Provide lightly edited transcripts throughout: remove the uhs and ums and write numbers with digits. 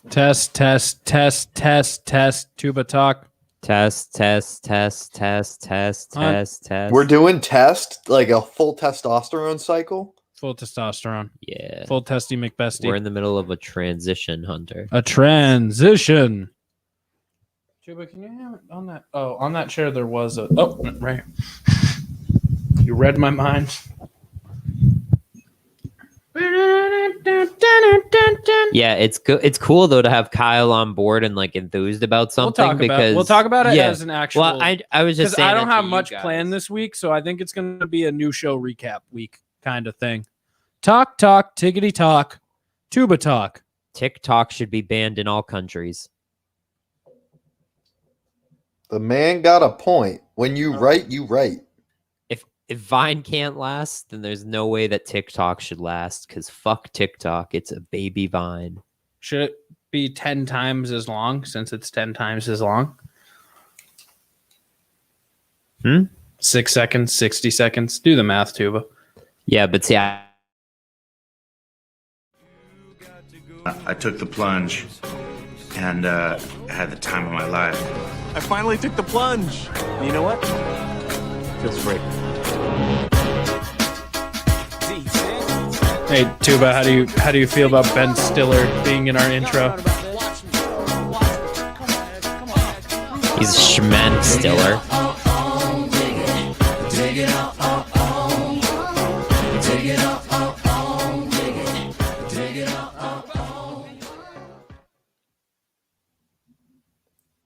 Test, test, test, test, test. Tuba talk. Test. We're doing test, like a full testosterone cycle. Full testosterone. Yeah. Full testy McBestie. We're in the middle of a transition, Hunter. A transition. Tuba, can you have it on that? Oh, on that chair there was a. Oh, right. You read my mind. Yeah, it's cool though to have Kyle on board and like enthused about something we'll talk about it yeah. as an actual. Well, I was just saying I don't that have to much you guys. planned this week, so I think it's going to be a new show recap week kind of thing. Talk, tiggity talk, tuba talk. TikTok should be banned in all countries. The man got a point. When you write, you write. If Vine can't last, then there's no way that TikTok should last, because fuck TikTok. It's a baby Vine. Should it be 10 times as long since it's 10 times as long? 6 seconds, 60 seconds. Do the math, Tuba. Yeah, but see, I took the plunge and had the time of my life. I finally took the plunge. And you know what? Feels great. Hey, Tuba, how do you feel about Ben Stiller being in our intro? he's Schman Stiller.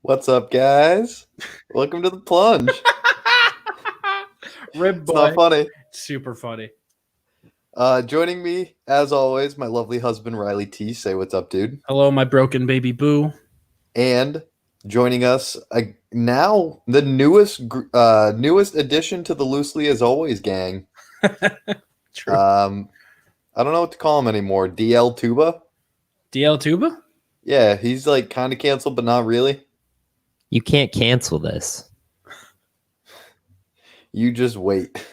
What's up, guys? Welcome to the plunge. Rib boy. It's not funny. Super funny. Joining me, as always, my lovely husband, Riley T. Say what's up, dude. Hello, my broken baby boo. And joining us now, the newest addition to the Loosely As Always gang. True. I don't know what to call him anymore. DL Tuba? DL Tuba? Yeah, he's like kind of canceled, but not really. You can't cancel this. You just wait.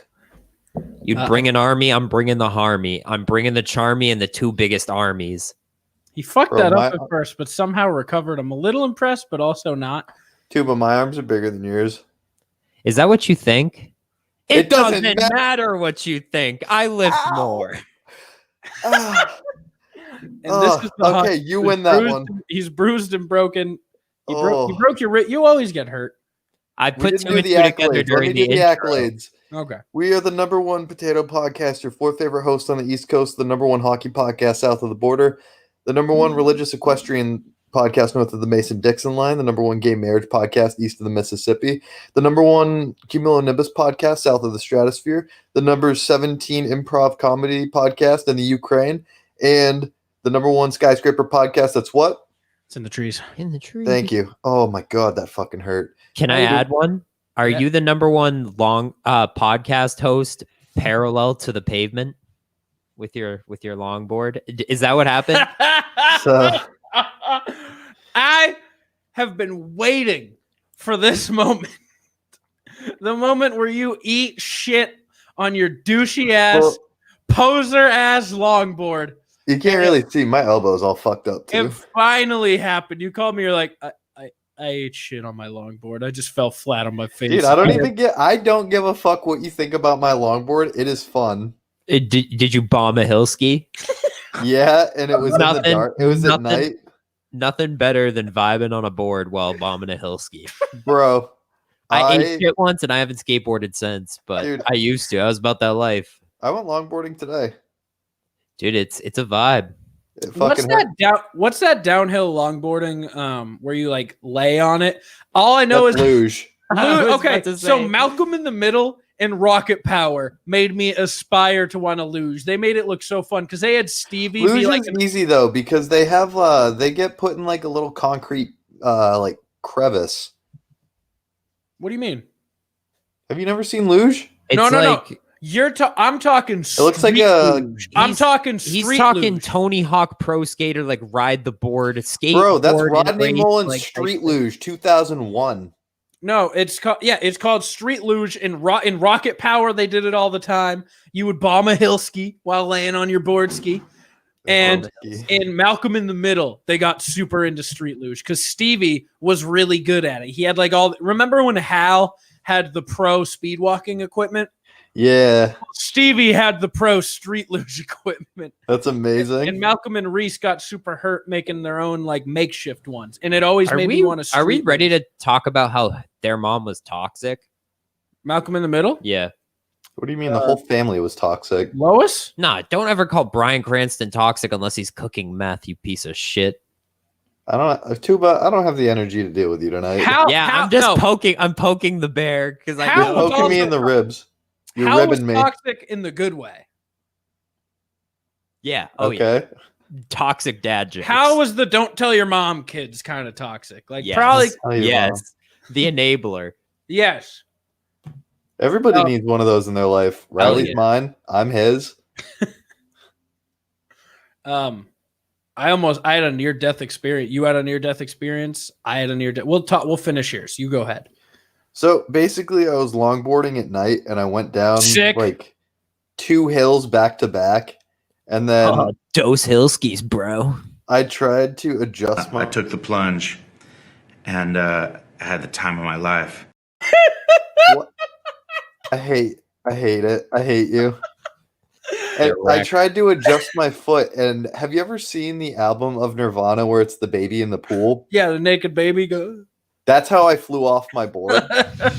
You'd bring an army, I'm bringing the harmy. I'm bringing the charmy and the two biggest armies. He fucked Bro, that up at first, but somehow recovered. I'm a little impressed, but also not. Tuba, my arms are bigger than yours. Is that what you think? It doesn't matter what you think. I lift more. Ah. And this is the okay, you win that one. He's bruised and broken. He broke your wrist. You always get hurt. I We put didn't two do and the two together accolades. Let during me the do the intro. accolades. Okay. We are the number one potato podcast, your fourth favorite host on the East Coast, the number one hockey podcast south of the border, the number one religious equestrian podcast north of the Mason-Dixon line, the number one gay marriage podcast east of the Mississippi, the number one cumulonimbus podcast south of the stratosphere, the number 17 improv comedy podcast in the Ukraine, and the number one skyscraper podcast that's what? It's in the trees. In the tree. Thank you. Oh my God, that fucking hurt. Can I add one? Are you the number one long podcast host parallel to the pavement with your longboard? Is that what happened? So, I have been waiting for this moment. The moment where you eat shit on your douchey ass, poser ass longboard. you can't really see my elbows all fucked up too. It finally happened. You called me, you're like, I ate shit on my longboard. I just fell flat on my face. Dude, I don't give a fuck what you think about my longboard. It is fun. Did you bomb a hill ski? Yeah, and it was in the Nothing- dark. It was at nothing- night. Nothing better than vibing on a board while bombing a hill ski. Bro. I ate shit once and I haven't skateboarded since, but Dude. I used to. I was about that life. I went longboarding today. Dude, it's a vibe. It What's fucking hurt. what's that downhill longboarding where you like lay on it? All I know That's is luge. I was okay. about to So say. Malcolm in the Middle and Rocket Power made me aspire to want to luge. They made it look so fun because they had Stevie Luge be like, is easy though because they have they get put in like a little concrete like crevice. "What do you mean? Have you never seen luge? It's No. like I'm talking. It looks like a I'm talking. he's Street talking luge. Tony Hawk pro skater, like ride the board, skate. bro. That's board, and Rodney race, Mullen's like, Street Luge 2001. No, it's called street luge in Rocket Power. They did it all the time. You would bomb a hill ski while laying on your board ski. And Risky. in Malcolm in the Middle, they got super into Street Luge because Stevie was really good at it. He had like remember when Hal had the pro speed walking equipment? Yeah, Stevie had the pro Street Luge equipment. that's amazing. And Malcolm and Reese got super hurt making their own like makeshift ones. And it always Are made me want to Are we ready to talk about how their mom was toxic? Malcolm in the Middle? Yeah. What do you mean the whole family was toxic? Lois? Nah, don't ever call Bryan Cranston toxic unless he's cooking meth, you piece of shit. I don't have the energy to deal with you tonight. I'm poking the bear because I Hal You're was poking me also in the ribs. You're Hal was ribbing me. toxic in the good way. yeah. Oh yeah. Okay. Toxic dad jokes. How was the don't tell your mom kids kind of toxic? Like Yes. probably Tell your yes. mom. The enabler. yes. Everybody Oh. needs one of those in their life. Riley's yeah. mine. I'm his. I had a near death experience. You had a near death experience. I had a near death. We'll finish here. So you go ahead. So basically, I was longboarding at night, and I went down Sick. like 2 hills back to back, and then Dose Hillskis, bro. I tried to adjust my. I took the plunge and had the time of my life. What? I hate it. I hate you. And Get I wrecked. tried to adjust my foot. And have you ever seen the album of Nirvana where it's the baby in the pool? Yeah, the naked baby go. That's how I flew off my board.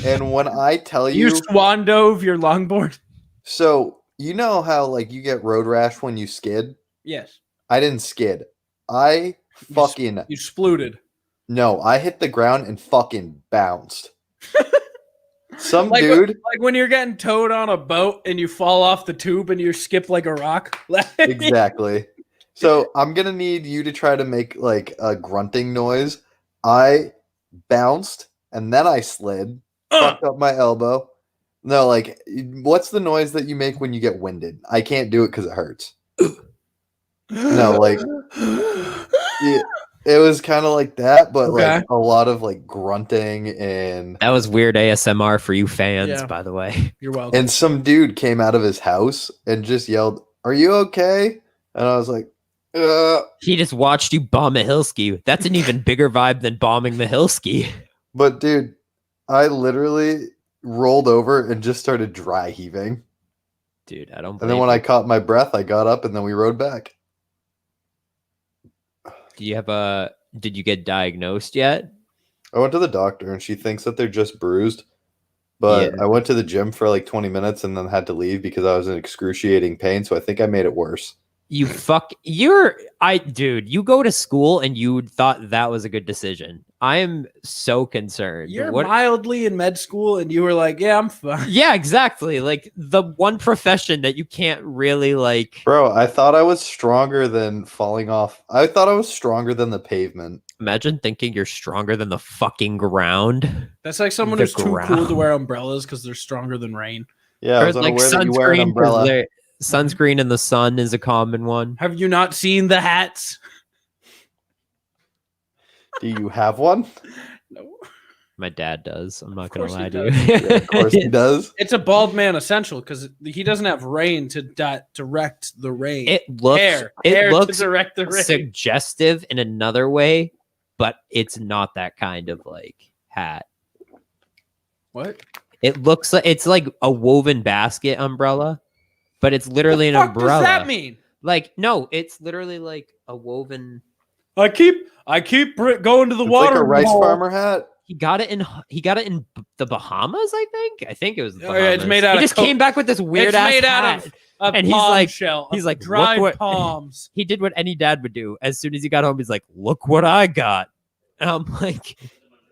And when I tell You you, swan dove your longboard. so you know how like you get road rash when you skid? Yes. I didn't skid. I fucking You splooted. no. I hit the ground and fucking bounced. Some Like, dude. like when you're getting towed on a boat and you fall off the tube and you skip like a rock. Exactly. So I'm gonna need you to try to make like a grunting noise. I bounced and then I slid, fucked up my elbow. No, like what's the noise that you make when you get winded? I can't do it because it hurts. No, like it was kind of like that, but Okay. like a lot of like grunting and That was weird ASMR for you fans, Yeah. by the way. You're welcome. and some dude came out of his house and just yelled, "Are you okay?" And I was like, He just watched you bomb a Hillski. That's an even bigger vibe than bombing the Hillski. But dude, I literally rolled over and just started dry heaving. Dude, I don't And then when I caught my breath, I got up and then we rode back. Do you have did you get diagnosed yet? I went to the doctor and she thinks that they're just bruised. But Yeah. I went to the gym for like 20 minutes and then had to leave because I was in excruciating pain. So I think I made it worse. You dude, you go to school and you thought that was a good decision. I am so concerned. You're mildly in med school and you were like, yeah, I'm fine. Yeah, exactly. Like the one profession that you can't really like. Bro, I thought I was stronger than falling off. I thought I was stronger than the pavement. Imagine thinking you're stronger than the fucking ground. That's like someone The who's too cool ground. to wear umbrellas because they're stronger than rain. Yeah, I Or was like unaware that you wear an sunscreen. 'Cause umbrella. sunscreen in the sun is a common one. Have you not seen the hats? Do you have one? No. My dad does. I'm not Of gonna course he lie to does. you. Yeah, of course he does. It's a bald man essential because he doesn't have rain to direct the rain. It looks hair it looks to direct the rain. suggestive in another way, but it's not that kind of like hat. What? It looks like it's like a woven basket umbrella, but it's literally an What umbrella. does that mean? Like no, it's literally like a woven. I keep going to the It's water. like a rice hole. farmer hat. He got it in the Bahamas, I think. I think it was the Oh, Bahamas. yeah, it's made out he of just coke. came back with this weird It's ass made out hat. of a And he's palm like- shell. he's of like, look dried what- palms. He did what any dad would do. As soon as he got home, he's like, "Look what I got," and I'm like,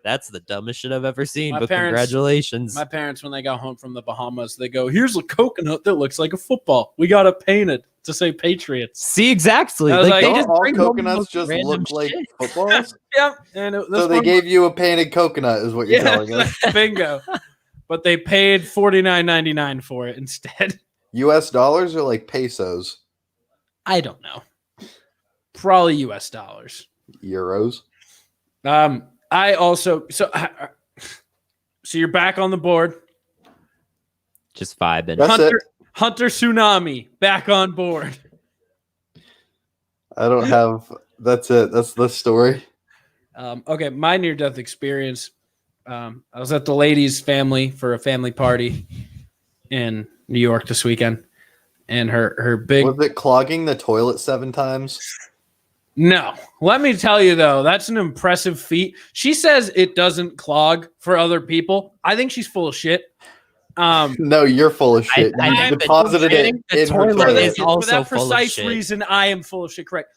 "That's the dumbest shit I've ever seen." My But parents- congratulations. My parents, when they got home from the Bahamas, they go, "Here's a coconut that looks like a football. We got it painted to say Patriots." See, exactly. I was like, they Don't just all bring home the coconuts most just random look like shit. footballs? Yep. And So they gave you a painted coconut, is what you're telling us. bingo. But they paid $49.99 for it instead. US dollars or like pesos? I don't know. Probably US dollars. Euros? I also so you're back on the board. Just vibing. That's it. Hunter Tsunami back on board. I don't have. That's it. That's the story. Okay, my near-death experience. I was at the lady's family for a family party in New York this weekend, and her big. Was it clogging the toilet 7 times? No, let me tell you though, that's an impressive feat. She says it doesn't clog for other people. I think she's full of shit. No, you're full of shit. I You think deposited it the in her toilet toilet. is also for that full of precise shit. reason, I am full of shit. Correct.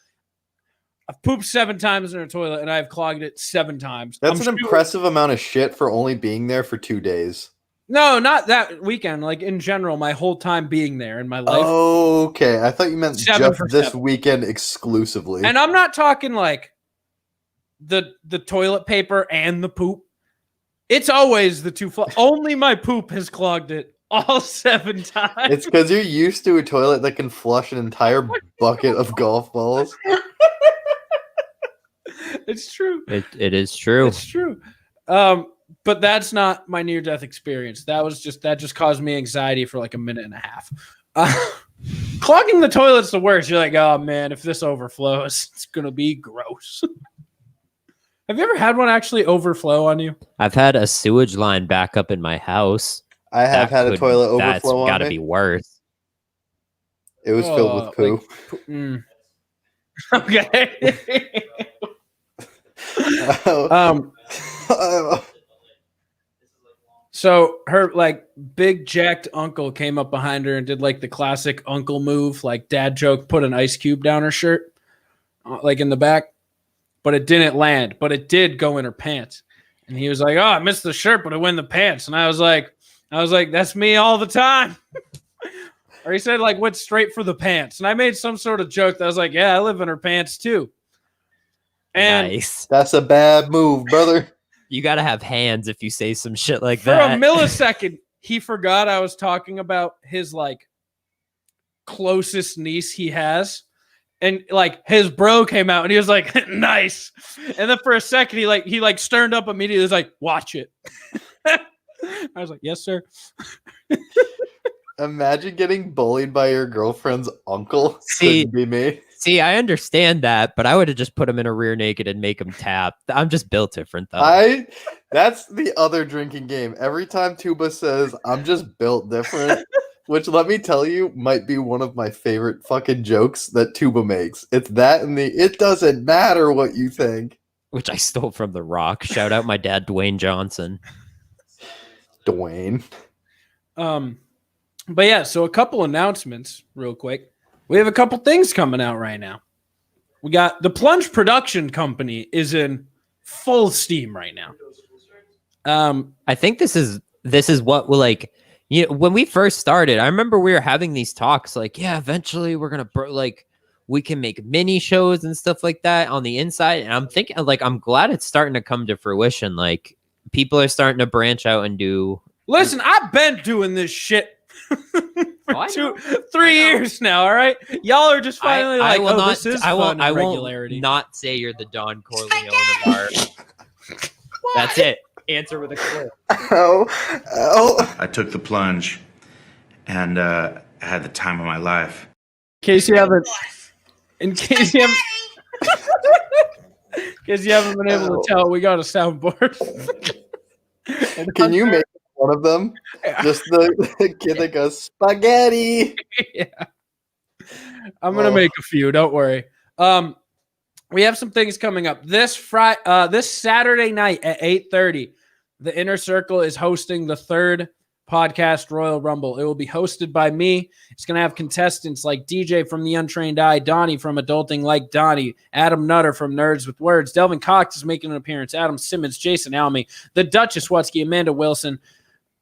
I've pooped 7 times in her toilet, and I've clogged it 7 times. That's an impressive amount of shit for only being there for 2 days. No, not that weekend. Like in general, my whole time being there in my life. Okay, I thought you meant 7 just for this 7. weekend exclusively. And I'm not talking like the toilet paper and the poop. It's always the two. Only my poop has clogged it all 7 times. It's because you're used to a toilet that can flush an entire bucket of golf balls. It's true. It is true. It's true. But that's not my near-death experience. That just caused me anxiety for like a minute and a half. Clogging the toilet's the worst. You're like, oh man, if this overflows, it's gonna be gross. Have you ever had one actually overflow on you? I've had a sewage line back up in my house. I have had a toilet That's overflow got on to me. be worse. It was filled with poo. Okay. So her like big jacked uncle came up behind her and did like the classic uncle move, like dad joke, put an ice cube down her shirt, like in the back, but it didn't land, but it did go in her pants. And he was like, "Oh, I missed the shirt, but it went in the pants." And I was like, "That's me all the time." Or he said like went straight for the pants. And I made some sort of joke that I was like, "Yeah, I live in her pants too." And Nice. That's a bad move, brother. You got to have hands if you say some shit like for that. a millisecond, he forgot I was talking about his like closest niece he has. And like his bro came out and he was like, nice. And then for a second, he sterned up immediately. He was like, watch it. I was like, yes, sir. Imagine getting bullied by your girlfriend's uncle. See- Couldn't be me. See, I understand that, but I would have just put him in a rear naked and make him tap. I'm just built different, though. That's the other drinking game. Every time Tuba says, I'm just built different, which let me tell you, might be one of my favorite fucking jokes that Tuba makes. It's that and it doesn't matter what you think. Which I stole from The Rock. Shout out my dad, Dwayne Johnson. Dwayne. But yeah, so a couple announcements real quick. We have a couple things coming out right now. We got the Plunge production company is in full steam right now. I think this is what will like, you know, when we first started, I remember we were having these talks like, yeah, eventually we're going to we can make mini shows and stuff like that on the inside. And I'm thinking like, I'm glad it's starting to come to fruition. Like people are starting to branch out and do. Listen, I've been doing this shit for 3 years now. All right, y'all are just finally like, oh, this is fun and regularity. Won't not say you're the Don Corleone of our. That's it. Answer with a clip. Oh. I took the plunge and had the time of my life. In case you haven't been able to tell, we got a soundboard. Can you make one of them? Just the kid that goes spaghetti. Yeah. I'm gonna make a few. Don't worry. We have some things coming up this Saturday night at 8:30. The Inner Circle is hosting the 3rd podcast Royal Rumble. It will be hosted by me. It's gonna have contestants like DJ from The Untrained Eye, Donnie from Adulting Like Donnie, Adam Nutter from Nerds with Words, Delvin Cox is making an appearance, Adam Simmons, Jason Alme, the Duchess Watsky, Amanda Wilson.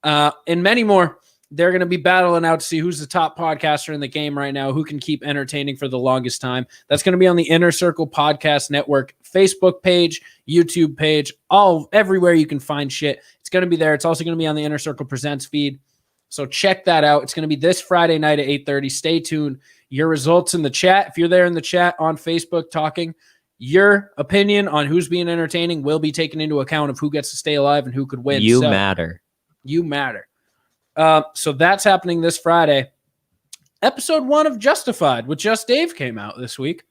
And many more. They're going to be battling out to see who's the top podcaster in the game right now, who can keep entertaining for the longest time. That's going to be on the Inner Circle Podcast Network Facebook page, YouTube page, everywhere you can find shit. It's going to be there. It's also going to be on the Inner Circle Presents feed. So check that out. It's going to be this Friday night at 8:30. Stay tuned. Your results in the chat. If you're there in the chat on Facebook talking, your opinion on who's being entertaining will be taken into account of who gets to stay alive and who could win. You matter. You matter. So that's happening this Friday. Episode 1 of Justified with Just Dave came out this week.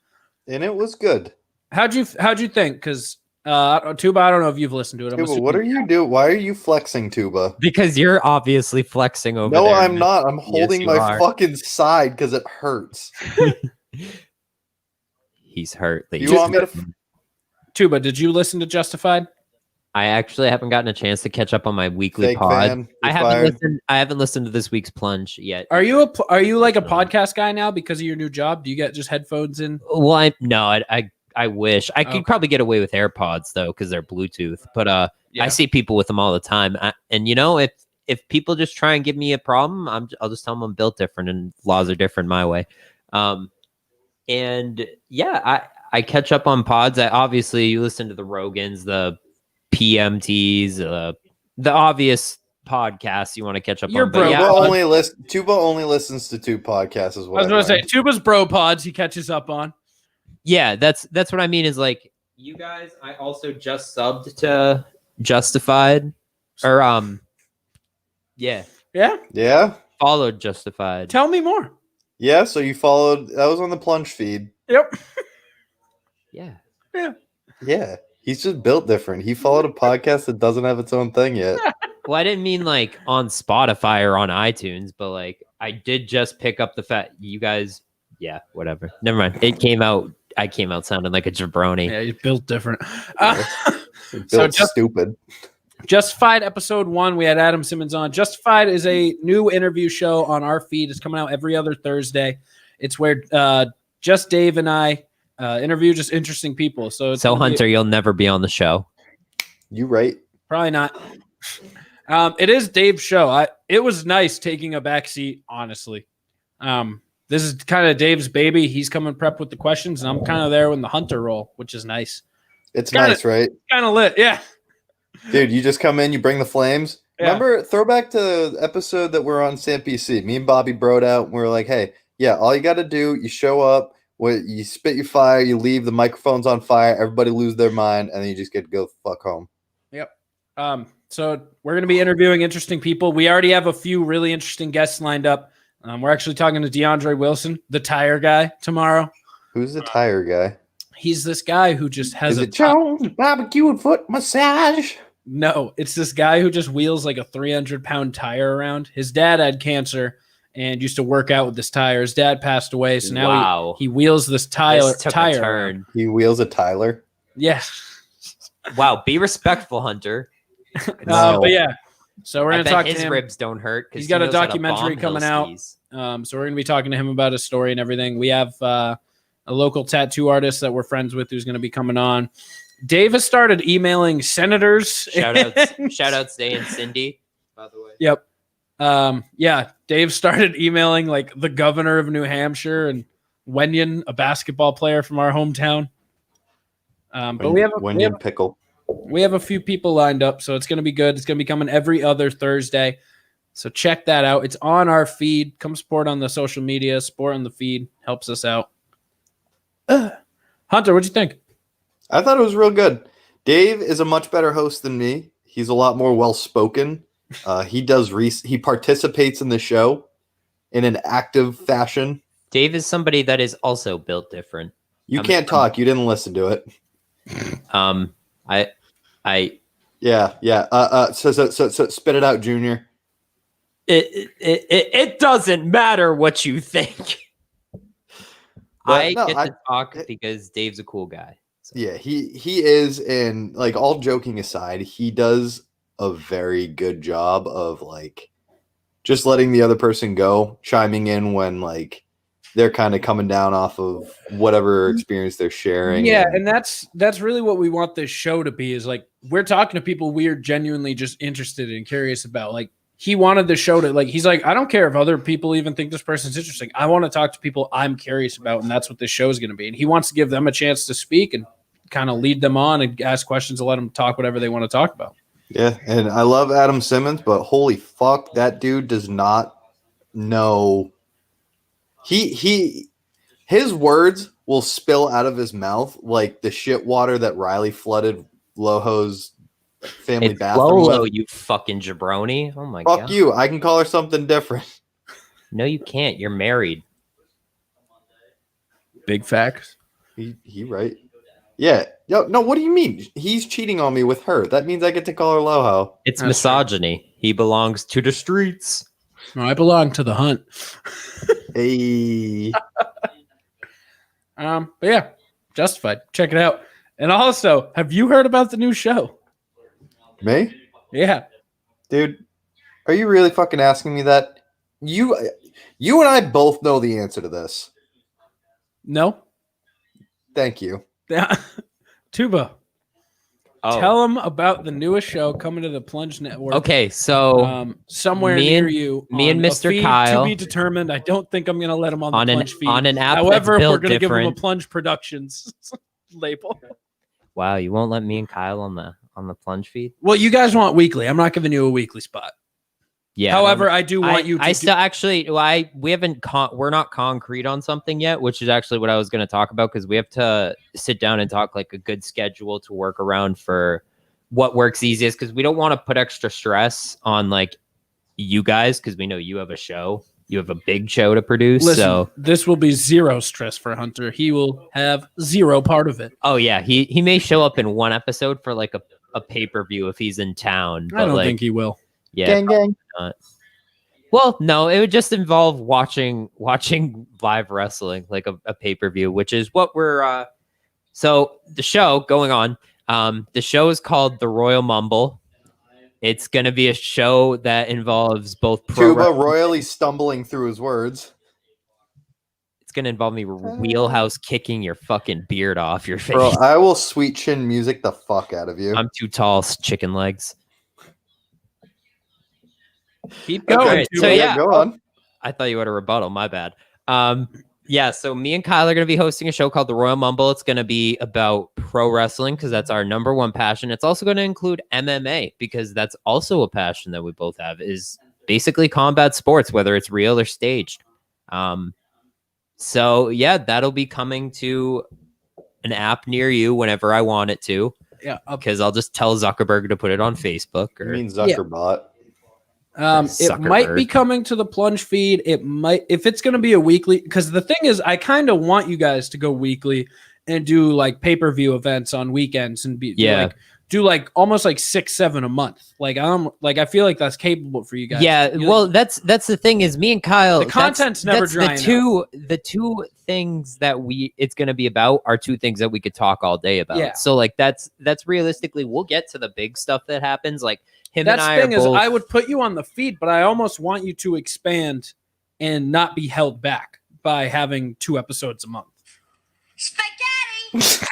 And it was good. How'd you think? Because Tuba, I don't know if you've listened to it. Tuba, what are you doing? Why are you flexing, Tuba? Because you're obviously flexing over there. No, I'm not. I'm holding you my are. fucking side because it hurts. He's hurt. You want me to? Tuba, did you listen to Justified? I actually haven't gotten a chance to catch up on my weekly Fake pod. fan, I you're haven't fired. listened. I haven't listened to this week's Plunge yet. Are you like a podcast guy now because of your new job? Do you get just headphones in? Well, I wish I could probably get away with AirPods though because they're Bluetooth. But Yeah. I see people with them all the time, and you know if people just try and give me a problem, I'll just tell them I'm built different and laws are different my way. And yeah, I catch up on pods. I obviously you listen to the Rogans, the PMTs, the obvious podcasts you want to catch up You're on. bro. But yeah, Tuba only listens to 2 podcasts. Is I what was going to say learned. Tuba's bro pods. He catches up on. yeah, that's what I mean. Is like you guys. I also just subbed to Justified, or yeah, Yeah, followed Justified. Tell me more. yeah. So you followed. That was on the Plunge feed. Yep. Yeah. Yeah, he's just built different. He followed a podcast that doesn't have its own thing yet. Well, I didn't mean like on Spotify or on iTunes, but like I did just pick up the fact you guys. Yeah, whatever. Never mind. It came out. I came out sounding like a jabroni. Yeah, you built different. Built stupid. Justified episode 1, we had Adam Simmons on. Justified is a new interview show on our feed. It's coming out every other Thursday. It's where just Dave and I interview just interesting people. So Hunter, you'll never be on the show. You right? Probably not. It is Dave's show. It was nice taking a back seat, honestly. This is kind of Dave's baby. He's coming prepped with the questions, and I'm kind of there in the Hunter role, which is nice. It's nice, right? Kind of lit, yeah. Dude, you just come in, you bring the flames. Yeah. Remember, throwback to the episode that we're on Sam PC. Me and Bobby broed out, and we were like, hey, yeah, all you got to do, you show up, you spit your fire, you leave, the microphone's on fire, everybody lose their mind, and then you just get to go fuck home. Yep. So we're going to be interviewing interesting people. We already have a few really interesting guests lined up. We're actually talking to DeAndre Wilson, the tire guy, tomorrow. Who's the tire guy? He's this guy who just has Is it Jones barbecue and foot massage? No, it's this guy who just wheels like a 300-pound tire around. His dad had cancer and used to work out with this tire. His dad passed away, so now he wheels this tire. This took a turn. He wheels a Tyler. Yeah. Wow, be respectful, Hunter. But yeah, so we're I gonna bet talk to his him. ribs don't hurt. He's got a knows how to documentary bomb coming hill out. skis. So we're gonna be talking to him about his story and everything. We have a local tattoo artist that we're friends with who's gonna be coming on. Dave has started emailing senators. Shout outs Day and Cindy, by the way. Yep. Yeah, Dave started emailing like the governor of New Hampshire and Wenyon, a basketball player from our hometown. But we have a few people lined up, so it's going to be good. It's going to be coming every other Thursday. So check that out. It's on our feed. Come support on the social media, support on the feed. Helps us out. Hunter, what'd you think? I thought it was real good. Dave is a much better host than me. He's a lot more well-spoken. He participates in the show in an active fashion. Dave is somebody that is also built different. You can't talk. You didn't listen to it. So spit it out, Junior. It doesn't matter what you think. I get to talk because Dave's a cool guy. So. Yeah, he is, and like all joking aside, he does a very good job of like just letting the other person go, chiming in when like they're kind of coming down off of whatever experience they're sharing. Yeah, and that's really what we want this show to be, is like we're talking to people we're genuinely just interested and curious about. Like he wanted the show to, like, he's like, I don't care if other people even think this person's interesting. I want to talk to people I'm curious about, and that's what this show is going to be. And he wants to give them a chance to speak and kind of lead them on and ask questions and let them talk whatever they want to talk about. Yeah, and I love Adam Simmons, but holy fuck, that dude does not know. His words will spill out of his mouth like the shit water that Riley flooded Loho's family bathroom. Lolo, you fucking jabroni. Oh my god. Fuck you. I can call her something different. No, you can't. You're married. Big facts. He right? Yeah. Yo, no. What do you mean? He's cheating on me with her. That means I get to call her Loho. It's That's misogyny. He belongs to the streets. No, I belong to the hunt. Hey. But yeah, Justified. Check it out. And also, have you heard about the new show? Me? Yeah. Dude, are you really fucking asking me that? You and I both know the answer to this. No? Thank you. Yeah. Tuba, Oh, tell them about the newest show coming to the Plunge Network. okay. So Somewhere me near and- you. me and on a Mr. feed Kyle- to be determined. I don't think I'm going to let him on the Plunge feed. on an app However, that's we're built going to give him a different. Plunge Productions label. Wow, you won't let me and Kyle on the Plunge feed? Well, you guys want weekly. I'm not giving you a weekly spot. Yeah. However, I do want you to. I still actually, we haven't, we're not concrete on something yet, which is actually what I was going to talk about because we have to sit down and talk like a good schedule to work around for what works easiest because we don't want to put extra stress on like you guys because we know you have a show. You have a big show to produce. Listen, So, this will be zero stress for Hunter. He will have zero part of it. oh yeah, he may show up in one episode for like a pay-per-view if he's in town. I don't like, think he will. yeah. Gang, gang. Well, no, it would just involve watching live wrestling, like a pay-per-view, which is what we're so the show going on. The show is called The Royal Mumble. It's gonna be a show that involves both Tuba royally stumbling through his words. It's gonna involve me wheelhouse kicking your fucking beard off your face. Bro, I will sweet chin music the fuck out of you. I'm too tall, chicken legs. Keep going. Okay, Tuba. so yeah. go on. I thought you had a rebuttal. My bad. Yeah, so me and Kyle are going to be hosting a show called The Royal Mumble. It's going to be about pro wrestling because that's our number one passion. It's also going to include MMA because that's also a passion that we both have is basically combat sports, whether it's real or staged. So yeah, that'll be coming to an app near you whenever I want it to. Yeah. Because I'll just tell Zuckerberg to put it on Facebook. You Or mean Zuckerbot? It might be coming to the Plunge feed. It might, if it's going to be a weekly, because the thing is, I kind of want you guys to go weekly and do like pay-per-view events on weekends and be do like almost like 6-7 a month. Like I feel like that's capable for you guys. Yeah, well, that's the thing is me and Kyle. The content's never drying The two things that it's going to be about are two things that we could talk all day about. Yeah. So like that's realistically, we'll get to the big stuff that happens. Like him That's and I the thing are is, both. I would put you on the feed, but I almost want you to expand and not be held back by having 2 episodes a month. Spaghetti!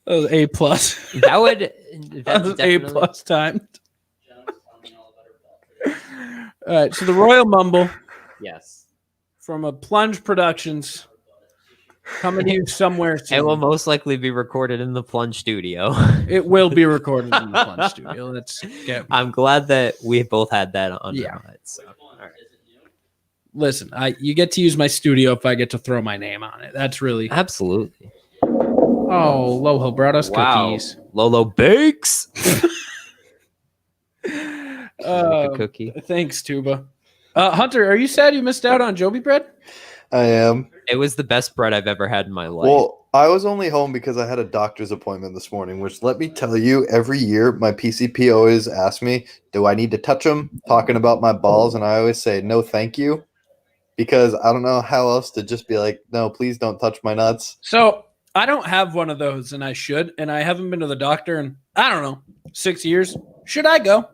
That was A plus. that would That that's was A definitely- plus timed. All right, so the Royal Mumble Yes, from a Plunge Productions coming to you somewhere soon. it will most likely be recorded in the Plunge studio. It will be recorded in the Plunge studio. Let's get. I'm glad that we both had that on. Yeah. So, all right. Listen, you get to use my studio if I get to throw my name on it. That's really. Absolutely. Oh, Loho brought us cookies. Lolo bakes. Like Uh, a cookie. Thanks, Tuba. Hunter, are you sad you missed out on Joby bread? I am. It was the best bread I've ever had in my life. Well, I was only home because I had a doctor's appointment this morning, which let me tell you, every year my PCP always asks me, do I need to touch them? Talking about my balls. And I always say, no, thank you. Because I don't know how else to just be like, no, please don't touch my nuts. So I don't have one of those, and I should. And I haven't been to the doctor in, I don't know, 6 years. Should I go?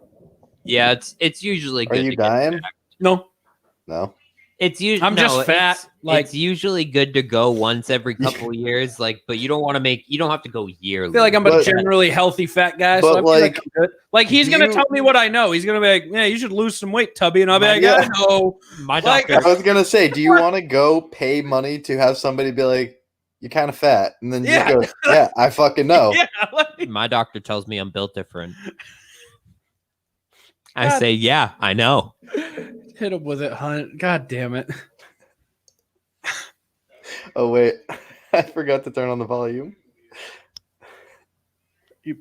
yeah, it's usually Are good. you to get dying? checked. No. No. It's usually I'm just fat, like- it's usually good to go once every couple of years. Like, but you don't want to you don't have to go yearly. I feel like I'm a But- generally healthy fat guy, so but I feel like like, I'm good. Like he's do gonna you- tell me what I know. He's gonna be like, "Yeah, you should lose some weight, Tubby," and I'll be like, Yeah. "I know." my like- doctor. I was going to say, do you want to go pay money to have somebody be like, you're kind of fat? And then you Yeah. go, yeah, I fucking know. Yeah, like, My doctor tells me I'm built different. I God. say, yeah, I know. hit him with it, Hunt. God damn it! Oh, wait. I forgot to turn on the volume. You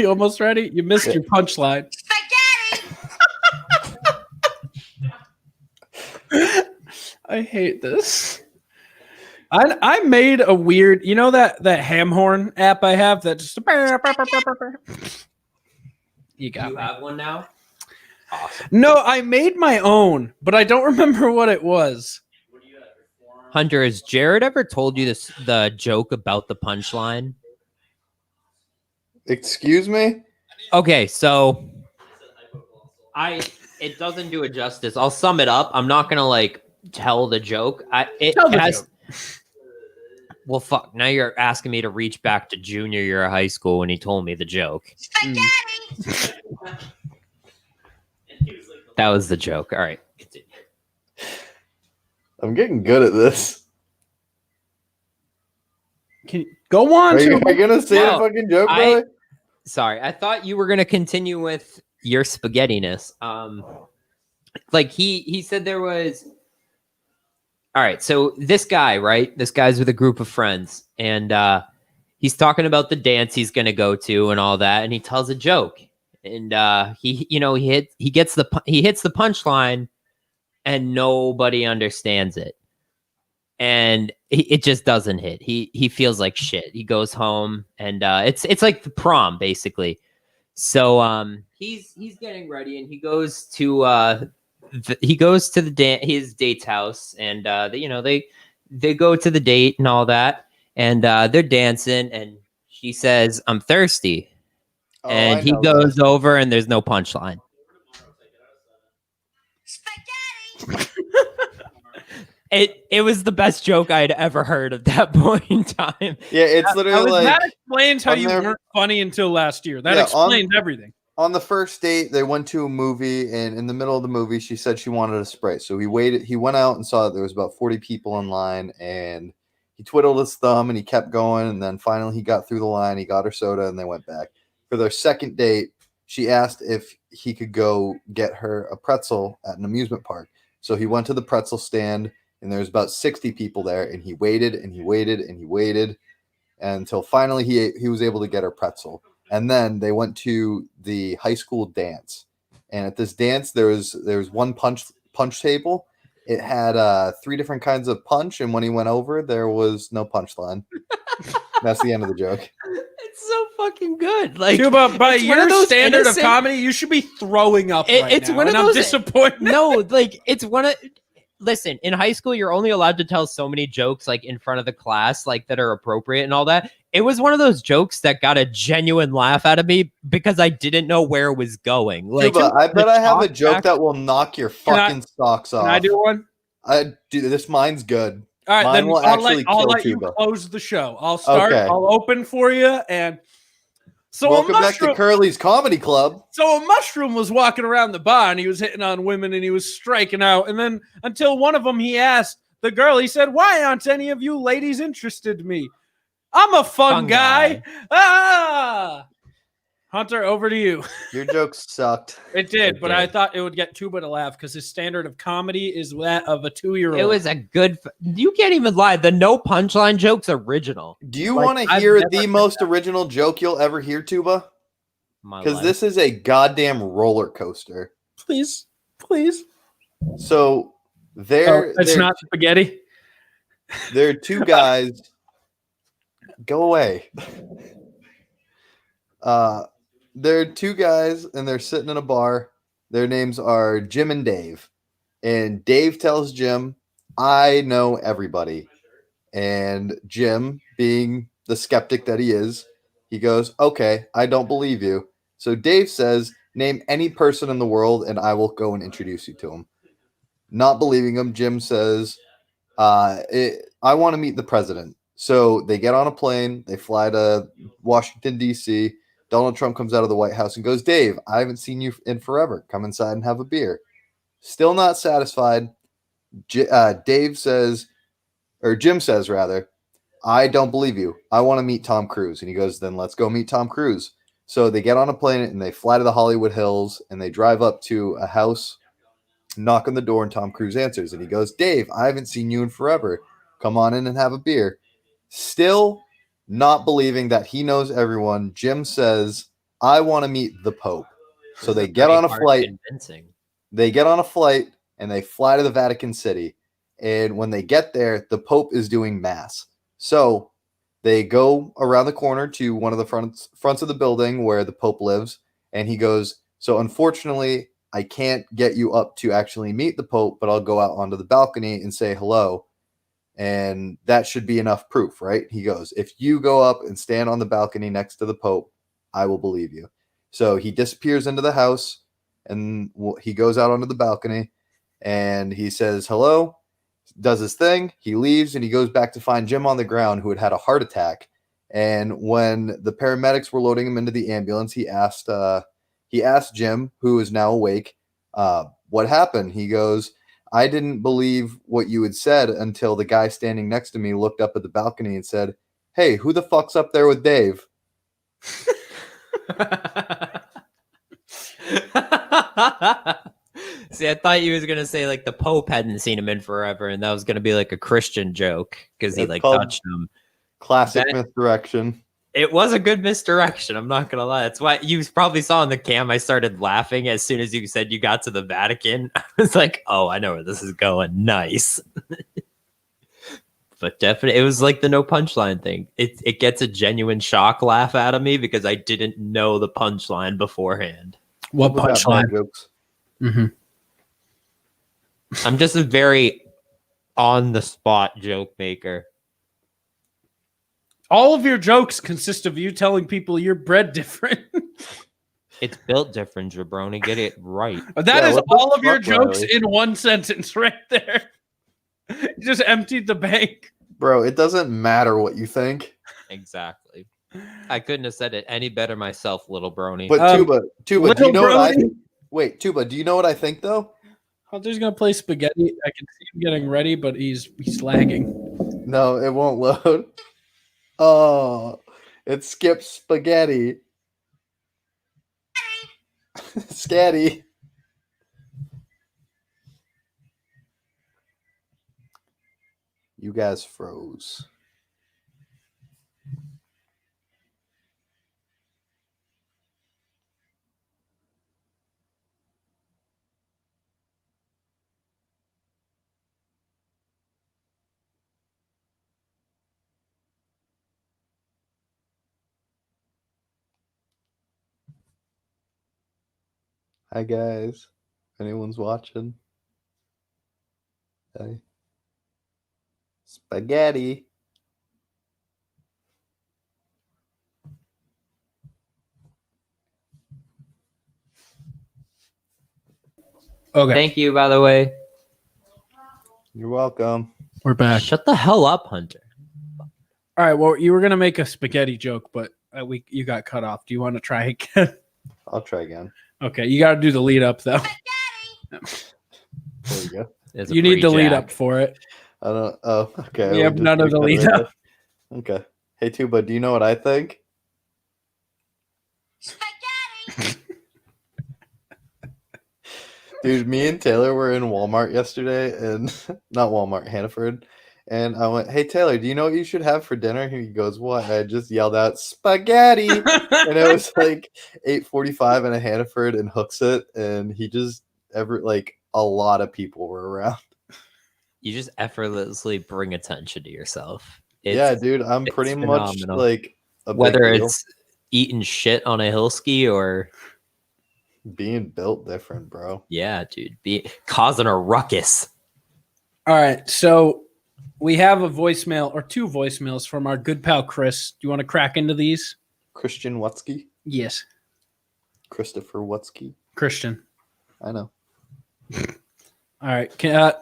almost ready? You missed your punchline. Spaghetti! I hate this. I made a weird, you know that ham horn app I have that just you got You me. have one now? Awesome. No, I made my own, but I don't remember what it was. Hunter, has Jared ever told you the joke about the punchline? Excuse me? Okay, so it doesn't do it justice. I'll sum it up. I'm not gonna like tell the joke. Tell the joke. Well, fuck. Now you're asking me to reach back to junior year of high school when he told me the joke. That was the joke. All right. I'm getting good at this. Can you go on? Are you gonna say No, a fucking joke, brother? Sorry, I thought you were gonna continue with your spaghettiness. Like he said there was. All right, so this guy, right? This guy's with a group of friends, and he's talking about the dance he's gonna go to and all that, and he tells a joke, and he hits the punchline, and nobody understands it, and it just doesn't hit. He feels like shit. He goes home, and it's like the prom basically. So he's getting ready, and he goes to his date's house, and they go to the date and all that, and they're dancing, and she says, "I'm thirsty," and he goes over, and there's no punchline. It was the best joke I had ever heard at that point in time. Yeah, it's literally like that explains how you weren't funny until last year. That explains everything. On the first date, they went to a movie, and in the middle of the movie, she said she wanted a Sprite. So he waited. He went out and saw that there was about 40 people in line, and he twiddled his thumb, and he kept going, and then finally he got through the line. He got her soda, and they went back. For their second date, she asked if he could go get her a pretzel at an amusement park. So he went to the pretzel stand, and there was about 60 people there, and he waited, and he waited, and he waited, until finally he was able to get her pretzel. And then they went to the high school dance. And at this dance, there was one punch table. It had 3 different kinds of punch. And when he went over, there was no punchline. That's the end of the joke. It's so fucking good. Like, Tuba, by your standard innocent... of comedy, you should be throwing up it's now. One of I'm those... disappointed. No, like, it's one of... Listen, in high school, you're only allowed to tell so many jokes, like, in front of the class, like, that are appropriate and all that. It was one of those jokes that got a genuine laugh out of me because I didn't know where it was going. Like, Tuba, I bet I have a joke that will knock your fucking socks off. Can I do one? Mine's good. All right, Mine then will I'll let you Tuba. close the show. I'll start. Okay. I'll open for you. And so welcome back to Curly's Comedy Club. So a mushroom was walking around the bar, and he was hitting on women, and he was striking out. And then until one of them, he asked the girl, he said, "Why aren't any of you ladies interested in me? I'm a fun guy." Ah, Hunter, over to you. Your joke sucked. It did, but I thought it would get Tuba to laugh because his standard of comedy is that of a 2-year-old. It was a good... You can't even lie. The no punchline joke's original. Do you want to hear the most original joke you'll ever hear, Tuba? Because this is a goddamn roller coaster. Please. So it's not spaghetti. There are 2 guys. Go away. There are 2 guys, and they're sitting in a bar. Their names are Jim and Dave. And Dave tells Jim, "I know everybody." And Jim, being the skeptic that he is, he goes, "Okay, I don't believe you." So Dave says, "Name any person in the world, and I will go and introduce you to him." Not believing him, Jim says, "I want to meet the president." So they get on a plane. They fly to Washington, D.C., Donald Trump comes out of the White House and goes, "Dave, I haven't seen you in forever. Come inside and have a beer." Still not satisfied. Jim says, "I don't believe you. I want to meet Tom Cruise." And he goes, "Then let's go meet Tom Cruise." So they get on a plane and they fly to the Hollywood Hills, and they drive up to a house, knock on the door, and Tom Cruise answers. And he goes, "Dave, I haven't seen you in forever. Come on in and have a beer." Still not believing that he knows everyone, Jim says, "I want to meet the Pope." So they get on a flight. They get on a flight and they fly to the Vatican City. And when they get there, the Pope is doing mass. So they go around the corner to one of the fronts of the building where the Pope lives. And he goes, so unfortunately, I can't get you up to actually meet the Pope, but I'll go out onto the balcony and say hello. And that should be enough proof, right? He goes, if you go up and stand on the balcony next to the Pope, I will believe you. So he disappears into the house and he goes out onto the balcony and he says hello, does his thing. He leaves and he goes back to find Jim on the ground who had had a heart attack. And when the paramedics were loading him into the ambulance, he asked Jim, who is now awake, what happened? He goes, I didn't believe what you had said until the guy standing next to me looked up at the balcony and said, hey, who the fuck's up there with Dave? See, I thought you was gonna say like the Pope hadn't seen him in forever, and that was gonna be like a Christian joke because he like touched him. Classic misdirection. It was a good misdirection. I'm not gonna lie. That's why you probably saw in the cam. I started laughing as soon as you said you got to the Vatican. I was like, "Oh, I know where this is going." Nice, but definitely, it was like the no punchline thing. It gets a genuine shock laugh out of me because I didn't know the punchline beforehand. What punchline? Jokes? Mm-hmm. I'm just a very on the spot joke maker. All of your jokes consist of you telling people you're bred different. It's built different, Jabroni. Get it right. That is all of your fuck, jokes Riley? in one sentence right there. You just emptied the bank. Bro, it doesn't matter what you think. Exactly. I couldn't have said it any better myself, little brony. But Tuba, do you Little know what I Brody. wait, Tuba, do you know what I think though? Hunter's gonna play spaghetti. I can see him getting ready, but he's lagging. No, it won't load. Oh, it skips spaghetti. Scatty. You guys froze. Hi guys. Anyone's watching? Hey. Spaghetti. Okay, Thank you, by the way. You're welcome. we're back. Shut the hell up, Hunter. All right. Well, you were gonna make a spaghetti joke, but you got cut off. Do you want to try again? I'll try again. Okay, you got to do the lead up though. There we go. It's a You need the lead pre-jack. up for it. I don't. Oh, okay. We we'll have just none of the recut it lead right up. there. Okay. Hey Tuba, do you know what I think? Dude, me and Taylor were in Walmart yesterday, and not Walmart, Hannaford. And I went, "Hey Taylor, do you know what you should have for dinner?" He goes, "What?" And I just yelled out, "Spaghetti!" And it was like 8:45 in a Hannaford and Hooksett, and he just a lot of people were around. You just effortlessly bring attention to yourself. Yeah, dude, I'm it's pretty much phenomenal. like a Whether big deal. it's eating shit on a hill ski or Being built different, bro. yeah, dude, causing a ruckus. All right, so we have a voicemail or two voicemails from our good pal Chris. Do you want to crack into these? Christian Wutzke? Yes, Christopher Wutzke? Christian. I know. All right,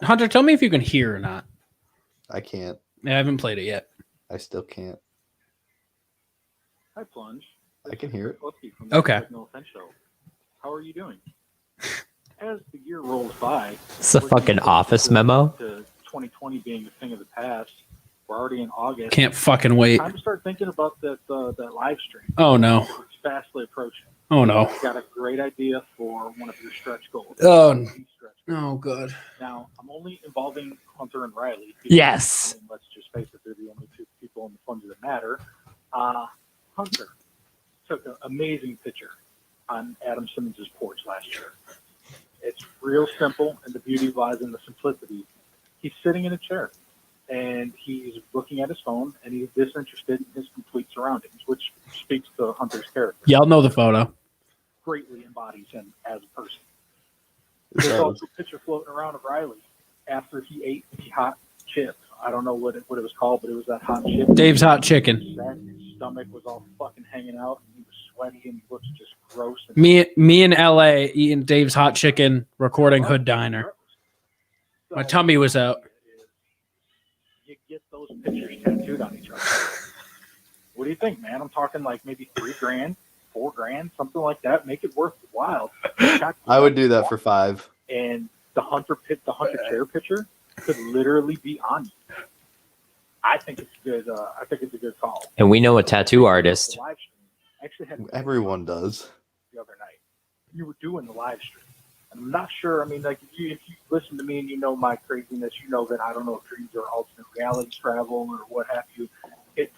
Hunter, tell me if you can hear or not. I can't. I haven't played it yet. I still can't. Hi, Plunge. I can hear it. Lefty from Okay. the No Offense Show. How are you doing? As the year rolls by, It's a we're fucking getting office closer memo. To 2020 being a thing of the past. We're already in August. Can't fucking wait. Time to start thinking about that live stream. Oh no. It's fastly approaching. Oh no. I've got a great idea for one of your stretch goals. Oh. Stretch goals. Oh god. Now, I'm only involving Hunter and Riley. Yes. And let's just face it, they're the only two people in the Plunge that matter. Hunter took an amazing picture on Adam Simmons' porch last year. It's real simple, and the beauty lies in the simplicity. he's sitting in a chair, and he's looking at his phone, and he's disinterested in his complete surroundings, which speaks to Hunter's character. Y'all know the photo. Greatly embodies him as a person. There's also a picture floating around of Riley after he ate the hot chip. I don't know what it was called, but it was that hot chip. Dave's Hot Chicken. His stomach was all fucking hanging out, and he was sweaty, and he looked just gross. And Me in LA eating Dave's Hot Chicken, recording Hood Diner. So, My tummy was out. you get those pictures tattooed on each other. What do you think, man? I'm talking like maybe $3,000, $4,000, something like that. Make it worthwhile. I would do that for $5. And the Hunter chair picture could literally be on you. I think it's good. I think it's a good call. And we know a tattoo artist. The live stream. I actually had Everyone does. the other night. You were doing the live stream. And I'm not sure. I mean, like if you listen to me and you know my craziness, you know that I don't know if dreams are alternate reality travel or what have you.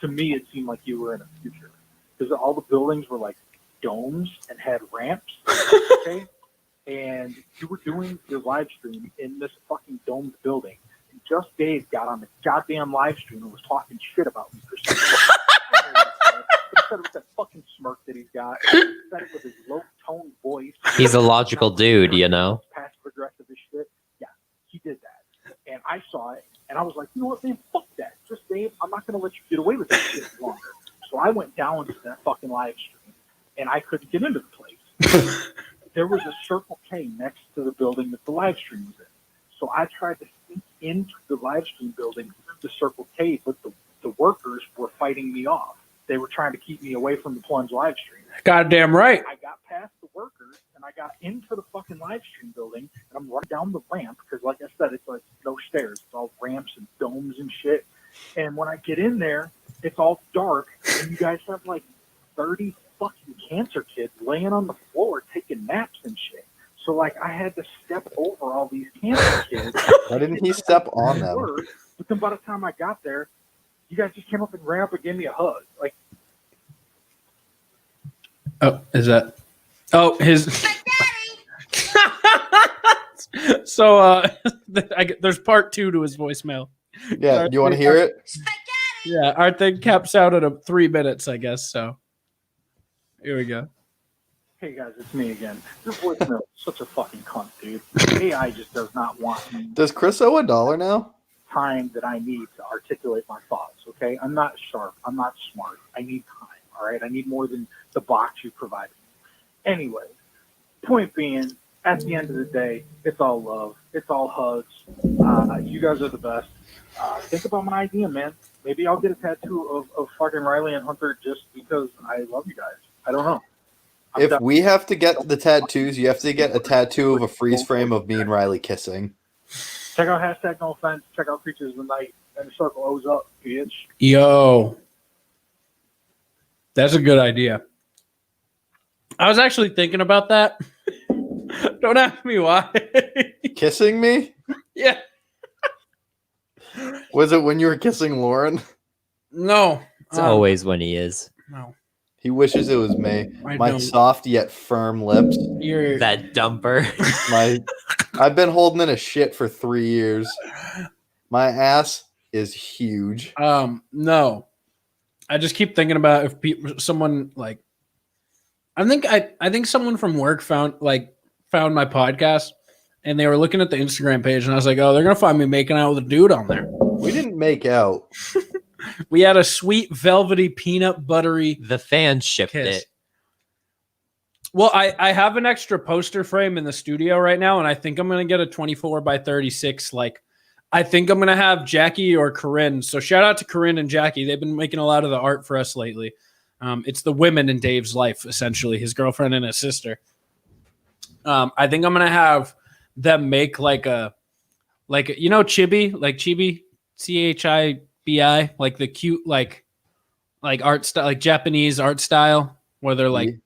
To me, it seemed like you were in a future because all the buildings were like domes and had ramps. Okay, and you were doing your live stream in this fucking domed building. And just Dave got on the goddamn live stream and was talking shit about me for some reason. He said it with that fucking smirk that he's got. He said it with his low-toned voice. He's a logical dude, you know. Passive aggressive as shit. Yeah, he did that. And I saw it, and I was like, you know what, man, fuck that. Just Dave, I'm not going to let you get away with that shit longer. So I went down to that fucking live stream, and I couldn't get into the place. There was a Circle K next to the building that the live stream was in. So I tried to sneak into the live stream building through the Circle K, but the workers were fighting me off. They were trying to keep me away from the Plunge live stream. Goddamn right. I got past the workers, and I got into the fucking live stream building, and I'm running down the ramp, because like I said, it's like no stairs. It's all ramps and domes and shit. And when I get in there, it's all dark, and you guys have like 30 fucking cancer kids laying on the floor taking naps and shit. So like I had to step over all these cancer kids. Why didn't he step on them? But then by the time I got there, you guys just came up and ran up and gave me a hug. Like, oh, is that? Oh, his. So there's part 2 to his voicemail. Yeah, do you want to hear it? Yeah, our thing caps out at 3 minutes, I guess. So here we go. hey guys, it's me again. Your voicemail is such a fucking cunt, dude. AI just does not want me. Does Chris owe $1 now? Time that I need to articulate my thoughts, okay? I'm not sharp. I'm not smart. I need time, all right? I need more than the box you provided me. Anyway, point being, at the end of the day, it's all love. It's all hugs. You guys are the best. Think about my idea, man. Maybe I'll get a tattoo of fucking Riley and Hunter just because I love you guys. I don't know. If we have to get the tattoos, you have to get a tattoo of a freeze frame of me and Riley kissing. Check out hashtag no offense. Check out Creatures of the Night and the Circle O's up, bitch. Yo, that's a good idea. I was actually thinking about that. Don't ask me why. Kissing me? Yeah. Was it when you were kissing Lauren? No. It's always when he is. No. He wishes it was me. I My don't. soft yet firm lips. You're That dumper. I've been holding in a shit for 3 years. My ass is huge. no. I just keep thinking about if someone like I think someone from work found my podcast and they were looking at the Instagram page and I was like, oh, they're gonna find me making out with a dude on there. We didn't make out. We had a sweet velvety peanut buttery The fans shipped kiss. it. Well, I have an extra poster frame in the studio right now, and I think I'm gonna get a 24 by 36. Like, I think I'm gonna have Jackie or Corinne. So shout out to Corinne and Jackie. They've been making a lot of the art for us lately. It's the women in Dave's life, essentially, his girlfriend and his sister. I think I'm gonna have them make like a Chibi, like Chibi, CHIBI, like the cute like art style, like Japanese art style, where they're like.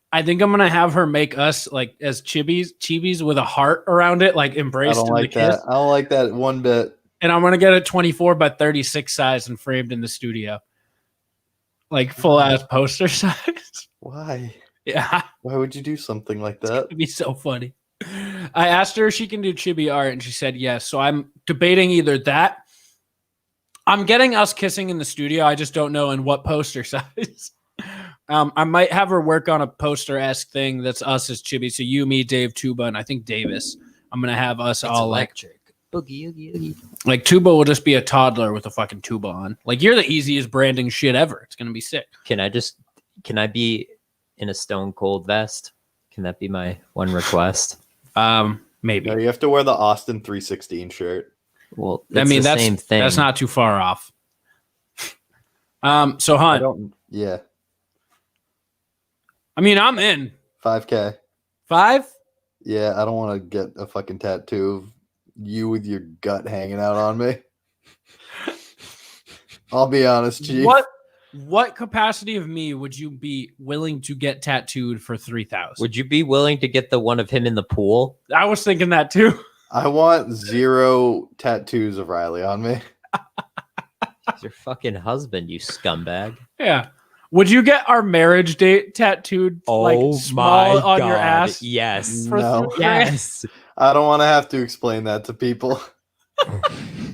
I think I'm gonna have her make us like as chibis with a heart around it, like I embraced don't in like the kiss. that. I don't like that one bit. And I'm gonna get a 24 by 36 size and framed in the studio, like full ass poster size. Why? Yeah, Why would you do something like that? it'd be so funny. I asked her if she can do chibi art, and she said yes. So I'm debating either that. I'm getting us kissing in the studio. I just don't know in what poster size. I might have her work on a poster-esque thing that's us as chibi. So you, me, Dave, Tuba, and I think Davis. I'm gonna have us all electric. Boogie, oogie, oogie. like Tuba will just be a toddler with a fucking tuba on. Like you're the easiest branding shit ever. It's gonna be sick. Can I be in a Stone Cold vest? Can that be my one request? Maybe. No, you have to wear the Austin 316 shirt. Well, I mean, the that's same thing. That's not too far off. So I Hunt, don't. Yeah, I mean, I'm in 5K. 5. Yeah, I don't want to get a fucking tattoo of you with your gut hanging out on me. I'll be honest, Chief. What capacity of me would you be willing to get tattooed for 3,000? Would you be willing to get the one of him in the pool? I was thinking that too. I want 0 tattoos of Riley on me. He's your fucking husband, you scumbag. Yeah. Would you get our marriage date tattooed small on your ass? Yes. For No. $3,000? Yes. I don't want to have to explain that to people.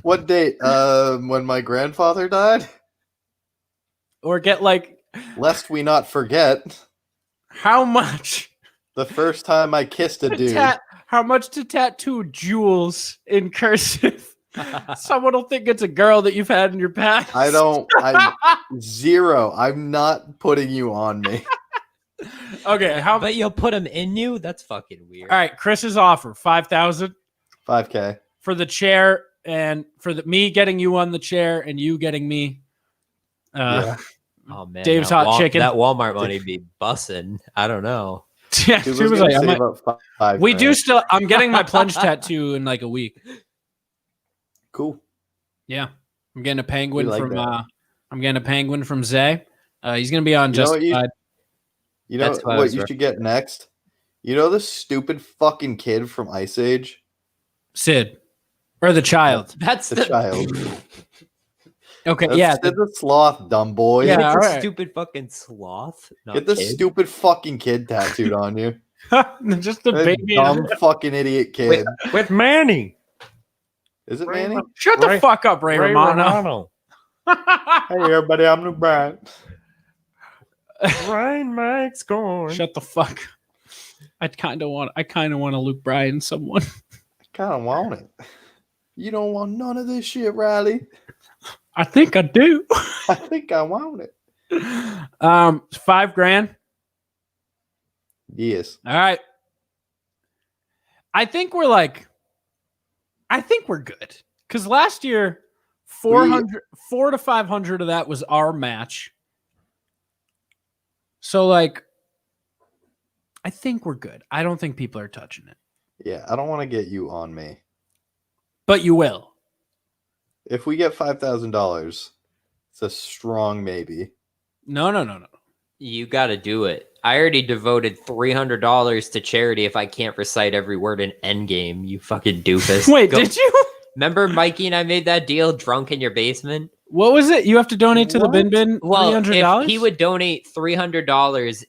What date? When my grandfather died? Or get like Lest we not forget how much? the first time I kissed a dude. How much to tattoo Jules in cursive? Someone will think it's a girl that you've had in your past. I'm 0. I'm not putting you on me. Okay, But you'll put him in you? That's fucking weird. All right, Chris's offer 5,000 5K. for the chair and for me getting you on the chair and you getting me. Yeah. Oh man, Dave's that hot chicken. That Walmart money be bussin'. I don't know. Yeah, Dude, she was gonna like, save up five we grand. do still. I'm getting my plunge tattoo in like a week. Cool. Yeah, I'm getting a penguin We like from. that. I'm getting a penguin from Zay. He's gonna be on You know what Justified. You know That's what I what was you should get next? You know the stupid fucking kid from Ice Age? Sid, or the child. That's The child. Okay, That's yeah, Sid the sloth, dumb boy. Yeah, It's a alright. stupid fucking sloth. Not Get the kid. stupid fucking kid tattooed on you. just the That baby. dumb fucking idiot kid. with Manny. Is it Manny? Shut the fuck up, Ray Romano. Hey everybody, I'm Luke Bryant. Ryan Mike's gone. Shut the fuck. I kind of want to Luke Bryan someone. I kind of want it. You don't want none of this shit, Riley. I think I do. I think I want it. $5,000. Yes. All right. I think we're good. Because last year, 400 to 500 of that was our match. So like, I think we're good. I don't think people are touching it. Yeah, I don't want to get you on me. But you will. If we get $5,000, it's a strong maybe. No. You got to do it. I already devoted $300 to charity if I can't recite every word in Endgame, you fucking doofus. Wait, did you? Remember Mikey and I made that deal drunk in your basement? What was it? You have to donate to the bin Well, $300? if he would donate $300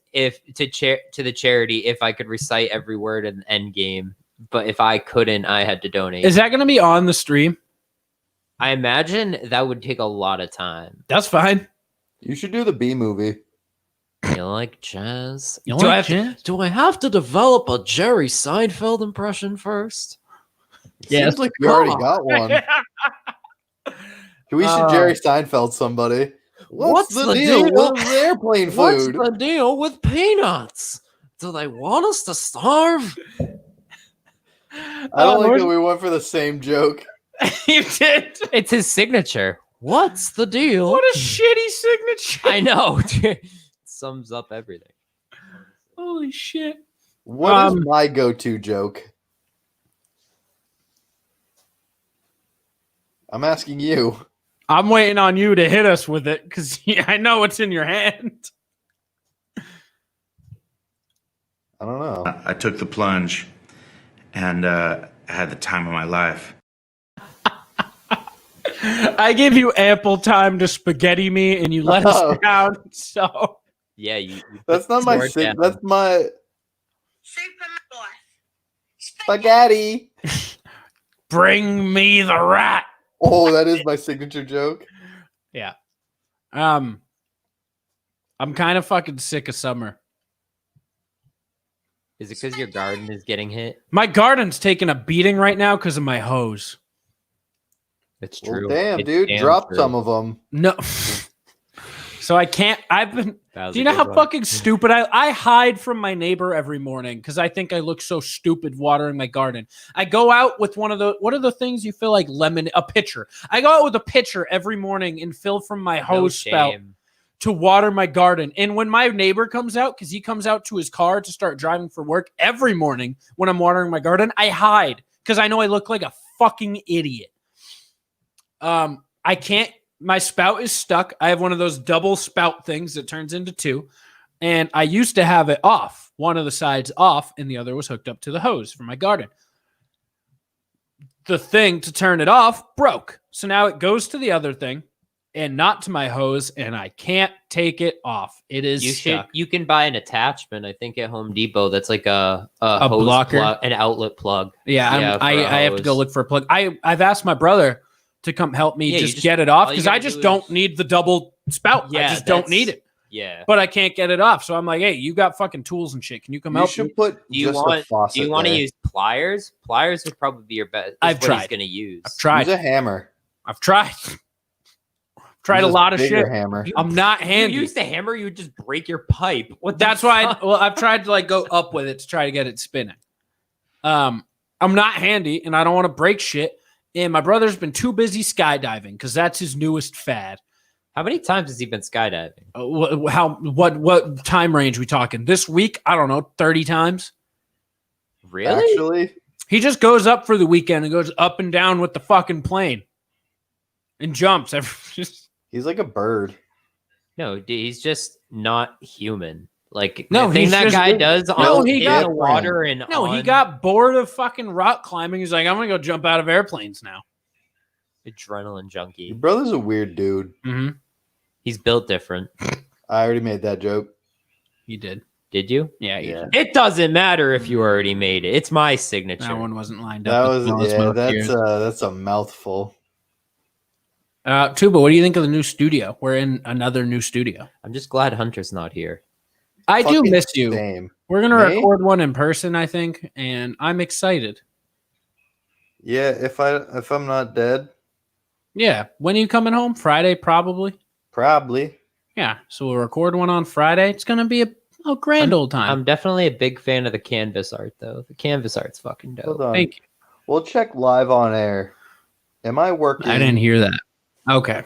to the charity if I could recite every word in Endgame. But if I couldn't, I had to donate. Is that going to be on the stream? I imagine that would take a lot of time. That's fine. You should do the B movie. You like jazz? You do, like I have jazz? do I have to develop a Jerry Seinfeld impression first? Yes. Seems like you already got one. We should Jerry Seinfeld somebody. What's the deal with airplane food? What's the deal with peanuts? Do they want us to starve? I don't like that we went for the same joke. You did. It's his signature. What's the deal? What a shitty signature. I know. Sums up everything. Holy shit. What is my go-to joke? I'm asking you. I'm waiting on you to hit us with it because I know what's in your hand. I don't know. I took the plunge and had the time of my life. I gave you ample time to spaghetti me and you let us down. So Yeah, you That's not my sword sig. down. That's my. Super boy. Spaghetti. Bring me the rat. Oh, that is my signature joke. Yeah. I'm kind of fucking sick of summer. Is it because your garden is getting hit? My garden's taking a beating right now because of my hose. It's Well, true. damn, It's dude. damn Drop true. some of them. No. So I can't. Do Was you a know good how one. fucking stupid I hide from my neighbor every morning because I think I look so stupid watering my garden. I go out with what are the things you fill like a pitcher. I go out with a pitcher every morning and fill from my hose spout shame. to water my garden. And when my neighbor comes out, because he comes out to his car to start driving for work every morning when I'm watering my garden, I hide because I know I look like a fucking idiot. I can't. My spout is stuck. I have one of those double spout things that turns into two. And I used to have it off. One of the sides off, and the other was hooked up to the hose for my garden. The thing to turn it off broke. So now it goes to the other thing and not to my hose, and I can't take it off. It is stuck. You can buy an attachment, I think, at Home Depot that's like a hose blocker? plug, an outlet plug. Yeah, for I a have to go hose. look for a plug. I've asked my brother to come help me Yeah, you just just- get it off all you because gotta I just do don't is- need the double spout. I Yeah, just don't that's- need it. Yeah. But I can't get it off. So I'm like, hey, you got fucking tools and shit. Can you come You help should me? put Do you just a want? faucet Do you want to there. use pliers? Pliers would probably be your best. I've what he's tried. going to use. I've tried. Use a hammer. I've tried. Tried Use a lot of bigger shit. hammer. I'm not You handy. use the hammer, you would just break your pipe. What? the That's why. fuck? I've tried to like go up with it to try to get it spinning. I'm not handy, and I don't want to break shit. And my brother's been too busy skydiving because that's his newest fad. How many times has he been skydiving? What time range we talking? This week, I don't know, 30 times. Really? Actually, He just goes up for the weekend and goes up and down with the fucking plane and jumps. he's like a bird. No, dude, he's just not human. Like No, the thing he's that just- guy does No, on he in got- the water and No, he on got bored of fucking rock climbing. He's like, I'm gonna go jump out of airplanes now. adrenaline junkie. Your brother's a weird dude. Mm-hmm. He's built different. I already made that joke. He did. Did you? Yeah, he Yeah. did. It doesn't matter if you already made it. It's my signature. That one wasn't lined That up. was with yeah. most years. That's a mouthful. Tuba, what do you think of the new studio? We're in another new studio. I'm just glad Hunter's not here. I do Fucking miss you. Same. We're gonna Me? record one in person, I think, and I'm excited. Yeah, if I'm not dead, Yeah, when are you coming home? Friday, probably. probably. Yeah, so we'll record one on Friday. It's gonna be a grand old time. I'm definitely a big fan of the canvas art, though. The canvas art's fucking dope. Hold on. Thank you. We'll check live on air. Am I working? I didn't hear that. Okay.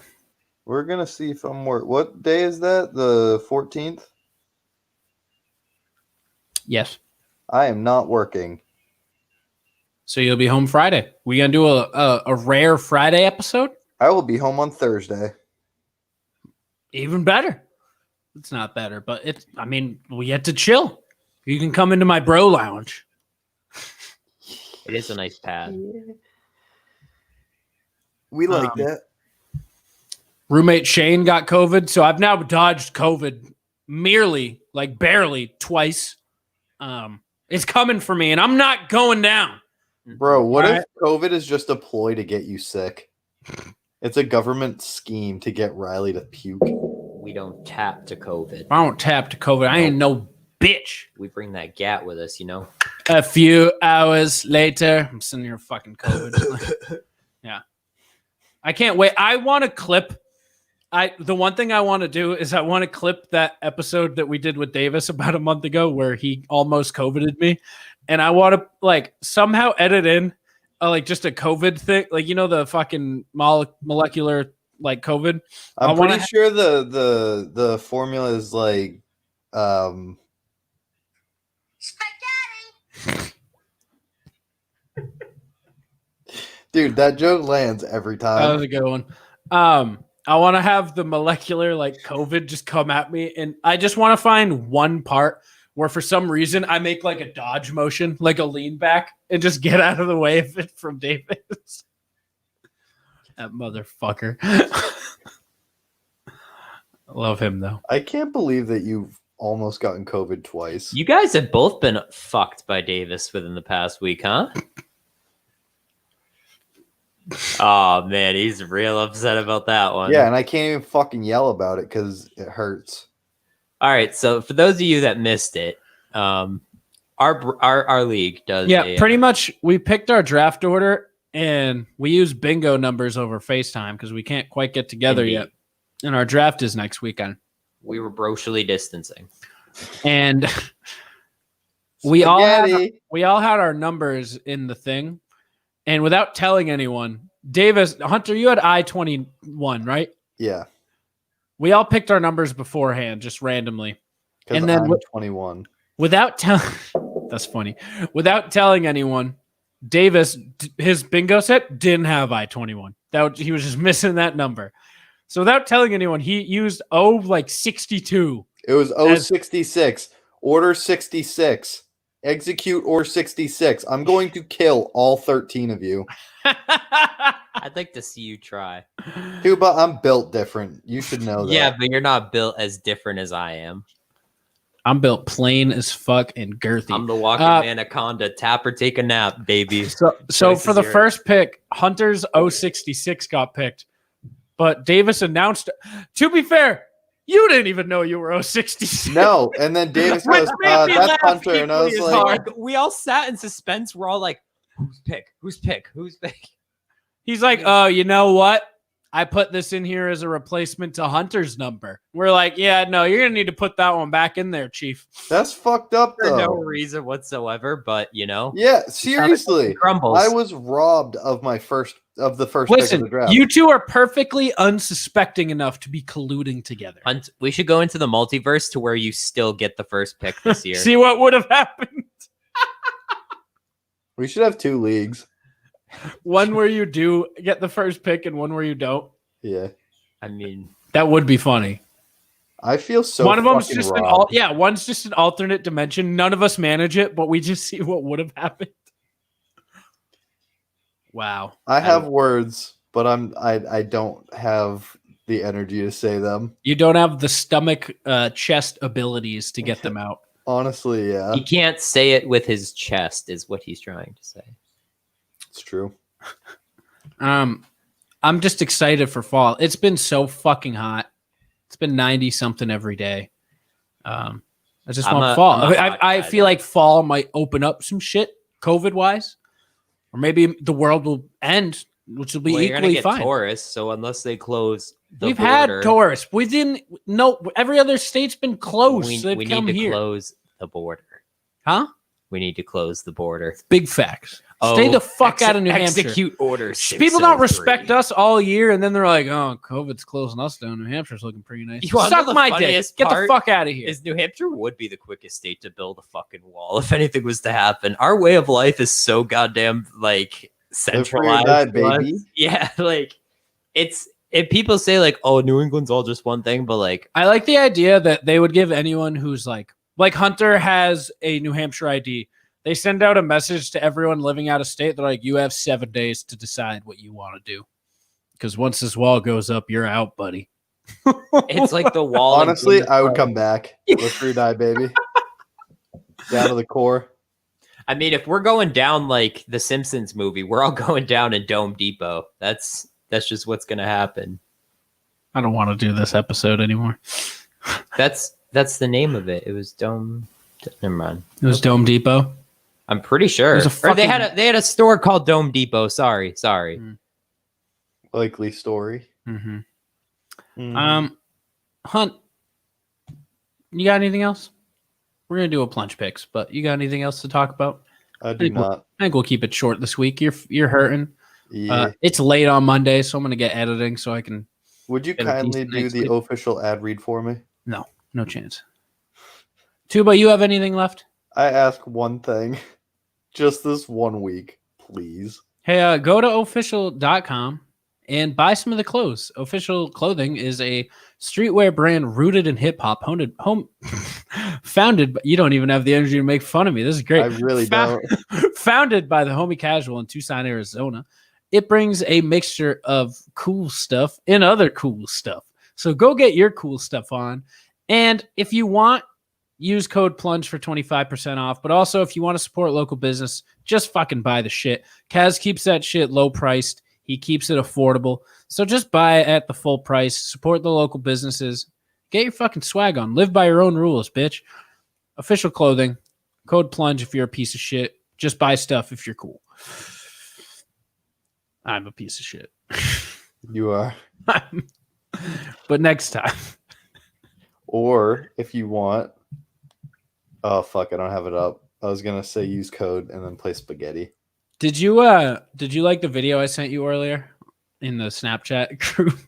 We're gonna see if I'm work. What day is that? The 14th. Yes. I am not working. So you'll be home Friday. We gonna do a rare Friday episode? I will be home on Thursday. Even better. It's not better, but it's. I mean, we get to chill. You can come into my bro lounge. It is a nice pad. We like Um, that. Roommate Shane got COVID, so I've now dodged COVID merely, like barely, twice. It's coming for me, and I'm not going down. Bro, what All if COVID is just a ploy to get you sick? It's a government scheme to get Riley to puke. We don't tap to COVID. I don't tap to COVID. I ain't no bitch. We bring that gat with us, you know? A few hours later, I'm sitting here fucking COVID. Yeah. I can't wait. I want to clip. The one thing I want to do is I want to clip that episode that we did with Davis about a month ago where he almost COVIDed me. And I want to like somehow edit in like just a COVID thing. Like, you know, the fucking molecular like COVID. I I'm wanna pretty sure the formula is like Dude, that joke lands every That time. was a good one. I want to have the molecular like COVID just come at me, and I just want to find one part where for some reason I make like a dodge motion, like a lean back, and just get out of the way of it from Davis. That motherfucker. I love him though. I can't believe that you almost gotten COVID twice. You guys have both been fucked by Davis within the past week, huh? Oh man, he's real upset about that one. Yeah, and I can't even fucking yell about it because it hurts. All right, so for those of you that missed it, our league does. Pretty much. We picked our draft order and we use bingo numbers over FaceTime because we can't quite get together yet. And our draft is next weekend. We were brocially distancing, and we all had our numbers in the thing. And without telling anyone, Davis, Hunter, you had I-21, right? Yeah. We all picked our numbers beforehand, just randomly. And then I'm 21. Without telling, that's funny. Without telling anyone, Davis, his bingo set didn't have I-21. He was just missing that number. So without telling anyone, he used 62. It was 66. Order 66. Execute or 66. I'm going to kill all 13 of you. I'd like to see you try. Dude, but I'm built different. You should know that. Yeah, but you're not built as different as I am. I'm built plain as fuck and girthy. I'm the walking anaconda. Tap or take a nap, baby. So for the first pick, Hunter's 066 got picked. But Davis announced, to be fair, you didn't even know you were 066. No, and then Davis goes, that's Hunter. And I was like, we all sat in suspense. We're all like, who's pick? He's like, oh, you know what? I put this in here as a replacement to Hunter's number. We're like, yeah, no, you're going to need to put that one back in there, Chief. That's fucked up, though. For no reason whatsoever, but, Yeah, seriously. I was robbed of the first pick of the draft. You two are perfectly unsuspecting enough to be colluding together. We should go into the multiverse to where you still get the first pick this year. See what would have happened. We should have 2 leagues. One where you do get the first pick and one where you don't. Yeah. I mean, that would be funny. I feel so one of them's just robbed. one's just an alternate dimension. None of us manage it, but we just see what would have happened. Wow. I have words, but I don't have the energy to say them. You don't have the stomach chest abilities to get them out. Honestly, yeah. He can't say it with his chest is what he's trying to say. It's true. I'm just excited for fall. It's been so fucking hot. It's been 90 something every day. I just want fall. I feel like fall might open up some shit COVID wise, or maybe the world will end, which will be equally get fine. Tourists, so unless they close We've had tourists. We didn't. No, every other state's been closed. We need to close the border. Huh? We need to close the border. Big facts. Stay the fuck out of New Hampshire. Execute order 603. People don't respect us all year, and then they're like, "Oh, COVID's closing us down. New Hampshire's looking pretty nice." Suck my dick. Get the fuck out of here. New Hampshire would be the quickest state to build a fucking wall if anything was to happen. Our way of life is so goddamn centralized, baby. Yeah, it's. If people say oh, New England's all just one thing, but I like the idea that they would give anyone who's like Hunter has a New Hampshire ID. They send out a message to everyone living out of state. They're like, you have 7 days to decide what you want to do. Because once this wall goes up, you're out, buddy. It's like the wall. Honestly, I would come back. Let's free die, baby. Down to the core. I mean, if we're going down like the Simpsons movie, we're all going down in Dome Depot. That's just what's going to happen. I don't want to do this episode anymore. That's the name of it. It was Dome. Never mind. It was Dome Depot. I'm pretty sure. They had a store called Dome Depot. Sorry. Likely story. Mm-hmm. Mm-hmm. Hunt, you got anything else? We're gonna do a plunge picks, but you got anything else to talk about? I do not. I think we'll keep it short this week. You're hurting. Yeah. It's late on Monday, so I'm gonna get editing so I can. Would you kindly do the official ad read for me? No chance. Tuba, you have anything left? I ask one thing. Just this 1 week, please. Hey, go to official.com and buy some of the clothes. Official Clothing is a streetwear brand rooted in hip hop, founded. But you don't even have the energy to make fun of me. This is great. I really don't. Founded by the homie Casual in Tucson, Arizona. It brings a mixture of cool stuff and other cool stuff. So go get your cool stuff on. And if you want use code Plunge for 25% off. But also, if you want to support local business, just fucking buy the shit. Kaz keeps that shit low priced. He keeps it affordable. So just buy it at the full price. Support the local businesses. Get your fucking swag on. Live by your own rules, bitch. Official clothing. Code Plunge if you're a piece of shit. Just buy stuff if you're cool. I'm a piece of shit. You are. But next time. Or if you want, oh fuck, I don't have it up. I was gonna say use code and then play spaghetti. Did you like the video I sent you earlier in the Snapchat group?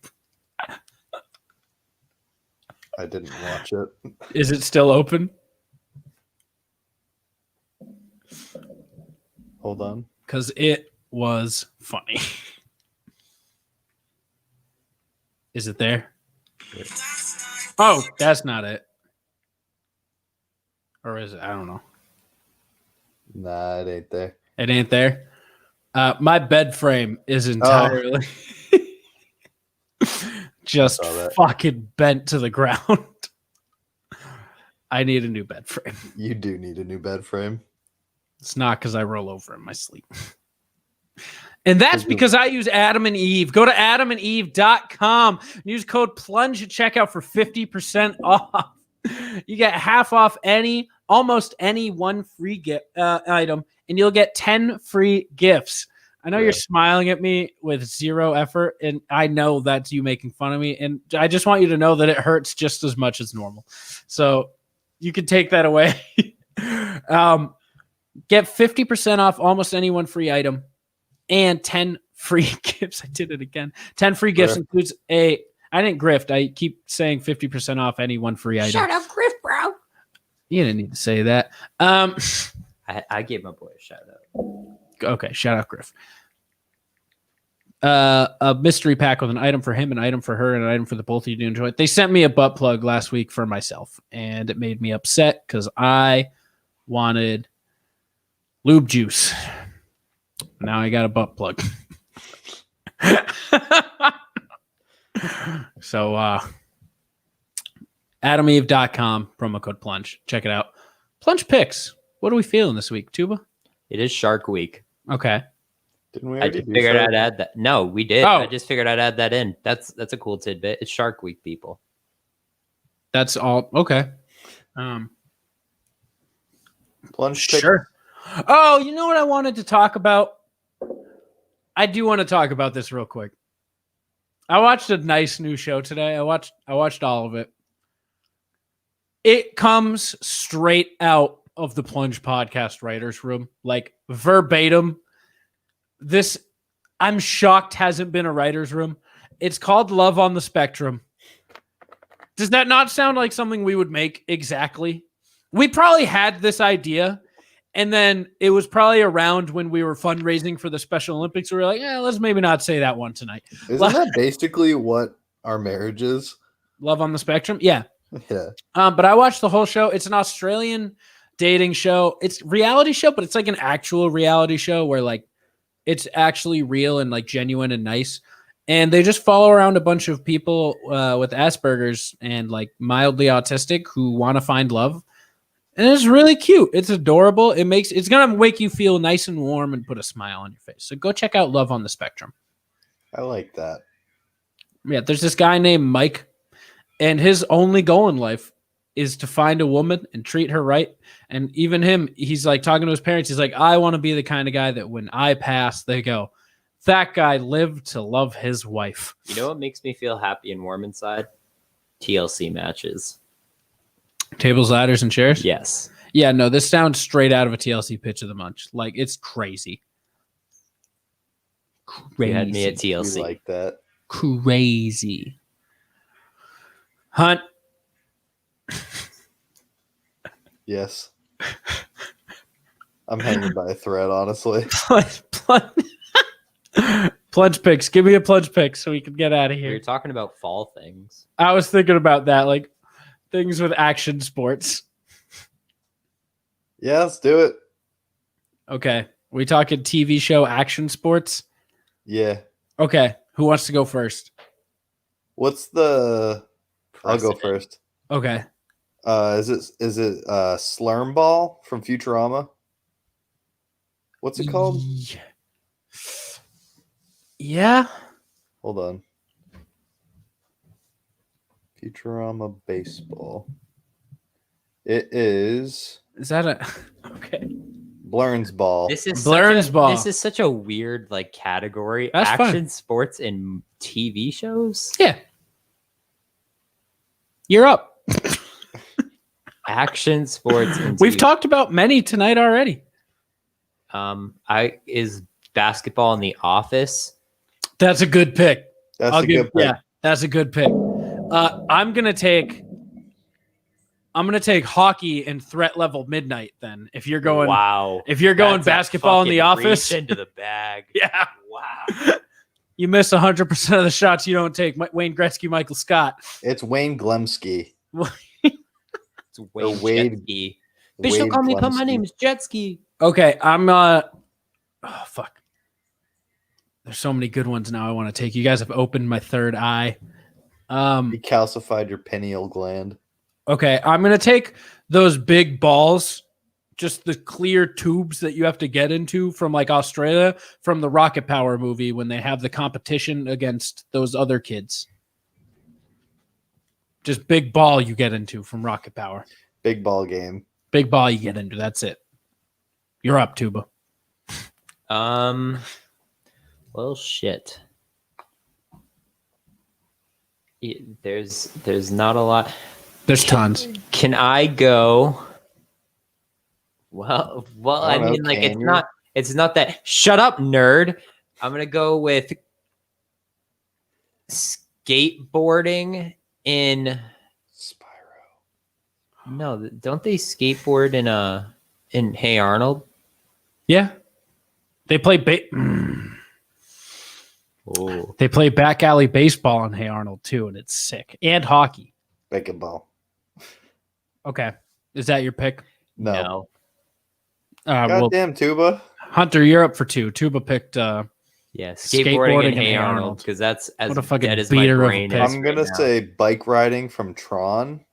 I didn't watch it. Is it still open? Hold on. Because it was funny. Is it there? Oh, that's not it. Or is it? I don't know. Nah, it ain't there. It ain't there. My bed frame is entirely just fucking bent to the ground. I need a new bed frame. You do need a new bed frame. It's not because I roll over in my sleep. And that's because I use Adam and Eve. Go to adamandeve.com. Use code Plunge at checkout for 50% off. You get half off almost any one free gift item, and you'll get 10 free gifts. I know you're smiling at me with zero effort, and I know that's you making fun of me. And I just want you to know that it hurts just as much as normal. So you can take that away. Get 50% off almost any one free item and 10 free gifts. I did it again. 10 free gifts includes I didn't grift. I keep saying 50% off any one free item. Shut up, Griff, bro. You didn't need to say that. I gave my boy a shout out. Okay, shout out Griff. A mystery pack with an item for him, an item for her, and an item for the both of you to enjoy. They sent me a butt plug last week for myself, and it made me upset because I wanted lube juice. Now I got a butt plug. So adameve.com, promo code Plunge. Check it out. Plunge picks. What are we feeling this week, Tuba? It is Shark Week. Okay. Didn't we I already just do figured Shark? I'd add that. No, we did. Oh. I just figured I'd add that in. That's a cool tidbit. It's Shark Week, people. That's all. Okay. Plunge pick. Sure. Oh, you know what I wanted to talk about? I do want to talk about this real quick. I watched a nice new show today. I watched all of it. It comes straight out of the Plunge podcast writers room, like verbatim. This, I'm shocked, hasn't been a writer's room. It's called Love on the Spectrum. Does that not sound like something we would make exactly? We probably had this idea, and then it was probably around when we were fundraising for the Special Olympics. We were like, let's maybe not say that one tonight. Isn't that basically what our marriage is? Love on the Spectrum? Yeah. Yeah. But I watched the whole show. It's an Australian dating show. It's a reality show, but it's like an actual reality show where like it's actually real and like genuine and nice. And they just follow around a bunch of people with Asperger's and like mildly autistic who want to find love. And it's really cute. It's adorable. It's going to make you feel nice and warm and put a smile on your face. So go check out Love on the Spectrum. I like that. Yeah, there's this guy named Mike, and his only goal in life is to find a woman and treat her right. And even him, he's like talking to his parents. He's like, I want to be the kind of guy that when I pass, they go, that guy lived to love his wife. You know what makes me feel happy and warm inside? TLC matches. Tables, ladders, and chairs? Yes. Yeah, no, this sounds straight out of a TLC pitch of the month. Like, it's crazy. You had me at We TLC. like that. Crazy. Hunt. Yes. I'm hanging by a thread, honestly. Plunge picks. Give me a plunge pick so we can get out of You're here. talking about fall things. I was thinking about that, like things with action sports. Yeah, let's do it. Okay. We talking TV show action sports? Yeah. Okay. Who wants to go first? What's the... I'll go Precedent. first. Okay. Is it Slurm Ball from Futurama? What's it called? Yeah. Hold on. Futurama baseball. It is Is that a okay? Blurns Ball. This is Blurns Ball. This is such a weird like category. That's Action fine. sports and TV shows. Yeah. You're up. Action sports. And We've TV. talked about many tonight already. Is basketball in The Office? That's a good pick. That's a good pick. Yeah, that's a good pick. I'm gonna take hockey and threat level midnight. Then, if you're going, Wow. if you're going That's a basketball in The fucking Office, reach into the bag. yeah, Wow. you miss 100% of the shots you don't take. Wayne Gretzky, Michael Scott. It's Wayne Glemsky. It's Wade Wade- Jetski. Bitch, don't Wade call me, but my Glemsky. name is Jetski. Okay, I'm. Oh fuck. There's so many good ones now. I want to take. You guys have opened my third eye. He calcified your pineal gland. Okay, I'm gonna take those big balls, just the clear tubes that you have to get into from like Australia, from the Rocket Power movie when they have the competition against those other kids. Just big ball you get into from Rocket Power. Big ball game. Big ball you get into. That's it. You're up, Tuba. Well, shit. There's not a lot. There's tons. Can I go? Well, I I don't know, mean, like can you? it's not that. Shut up, nerd. I'm gonna go with skateboarding in. Spyro. No, don't they skateboard in Hey Arnold? Yeah. They play Oh, they play back alley baseball in Hey Arnold too, and it's sick. And hockey. Bacon ball. Okay. Is that your pick? No. Well, Goddamn Tuba. Hunter, you're up for two. Tuba picked yeah, Skateboarding skateboarding in in Hey Hey Arnold Arnold. because that's as What a fucking dead as my beater of a brain pick. is. I'm gonna right now. say bike riding from Tron.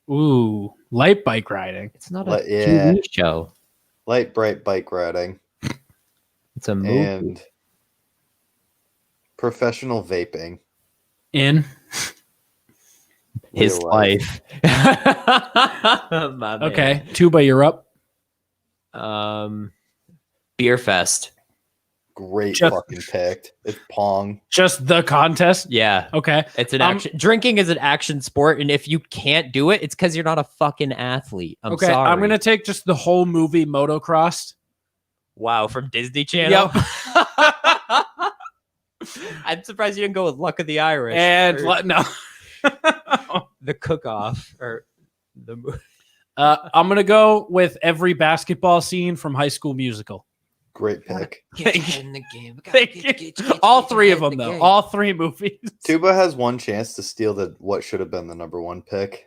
light bike riding. It's not a Yeah. TV show. Light bright bike riding. It's a movie. And professional vaping. In His Real life. My man. okay. Tuba, you're up. Beer Fest. Great Just- fucking picked. It's Pong. Just the contest. Yeah. Okay. It's an action. Drinking is an action sport, and if you can't do it, it's because you're not a fucking athlete. I'm Okay. sorry. I'm gonna take just the whole movie motocross. Wow, from Disney Channel. Yep. I'm surprised you didn't go with Luck of the Irish And or no. the Cook-Off or the. I'm gonna go with every basketball scene from High School Musical. Great pick. Get your head in the game. Thank you. All three of them, though. All three movies. Tuba has one chance to steal what should have been the number one pick.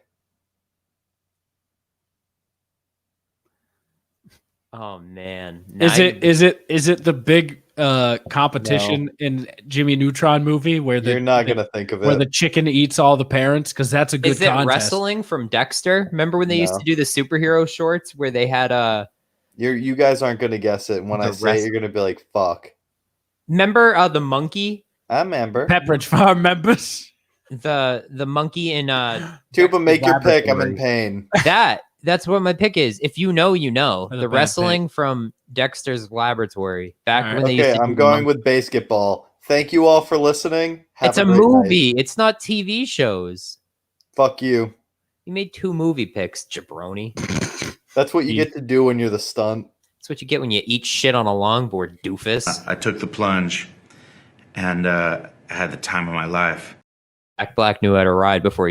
Oh man. Is it the big competition in Jimmy Neutron movie where You're not gonna think of where the it. chicken eats all the parents? Because that's a good Is it contest. wrestling from Dexter? Remember when they used No. to do the superhero shorts where they had You guys aren't gonna guess it. When I The say it, rest- you're gonna be like, "Fuck." remember the monkey? I remember. Pepperidge Farm members. The monkey in Tuba, make your pick. I'm in Laboratory. pain. That's what my pick is. If you know, you know. That's a The bad wrestling from Dexter's Laboratory. Back All when right. they used Okay, to do I'm the going monkey. with basketball. Thank you all for listening. Have It's a great night. movie. It's not TV shows. Fuck you. You made 2 movie picks, jabroni. That's what you get to do when you're the stunt. That's what you get when you eat shit on a longboard, doofus. I took the plunge and had the time of my life. Jack Black knew how to ride before he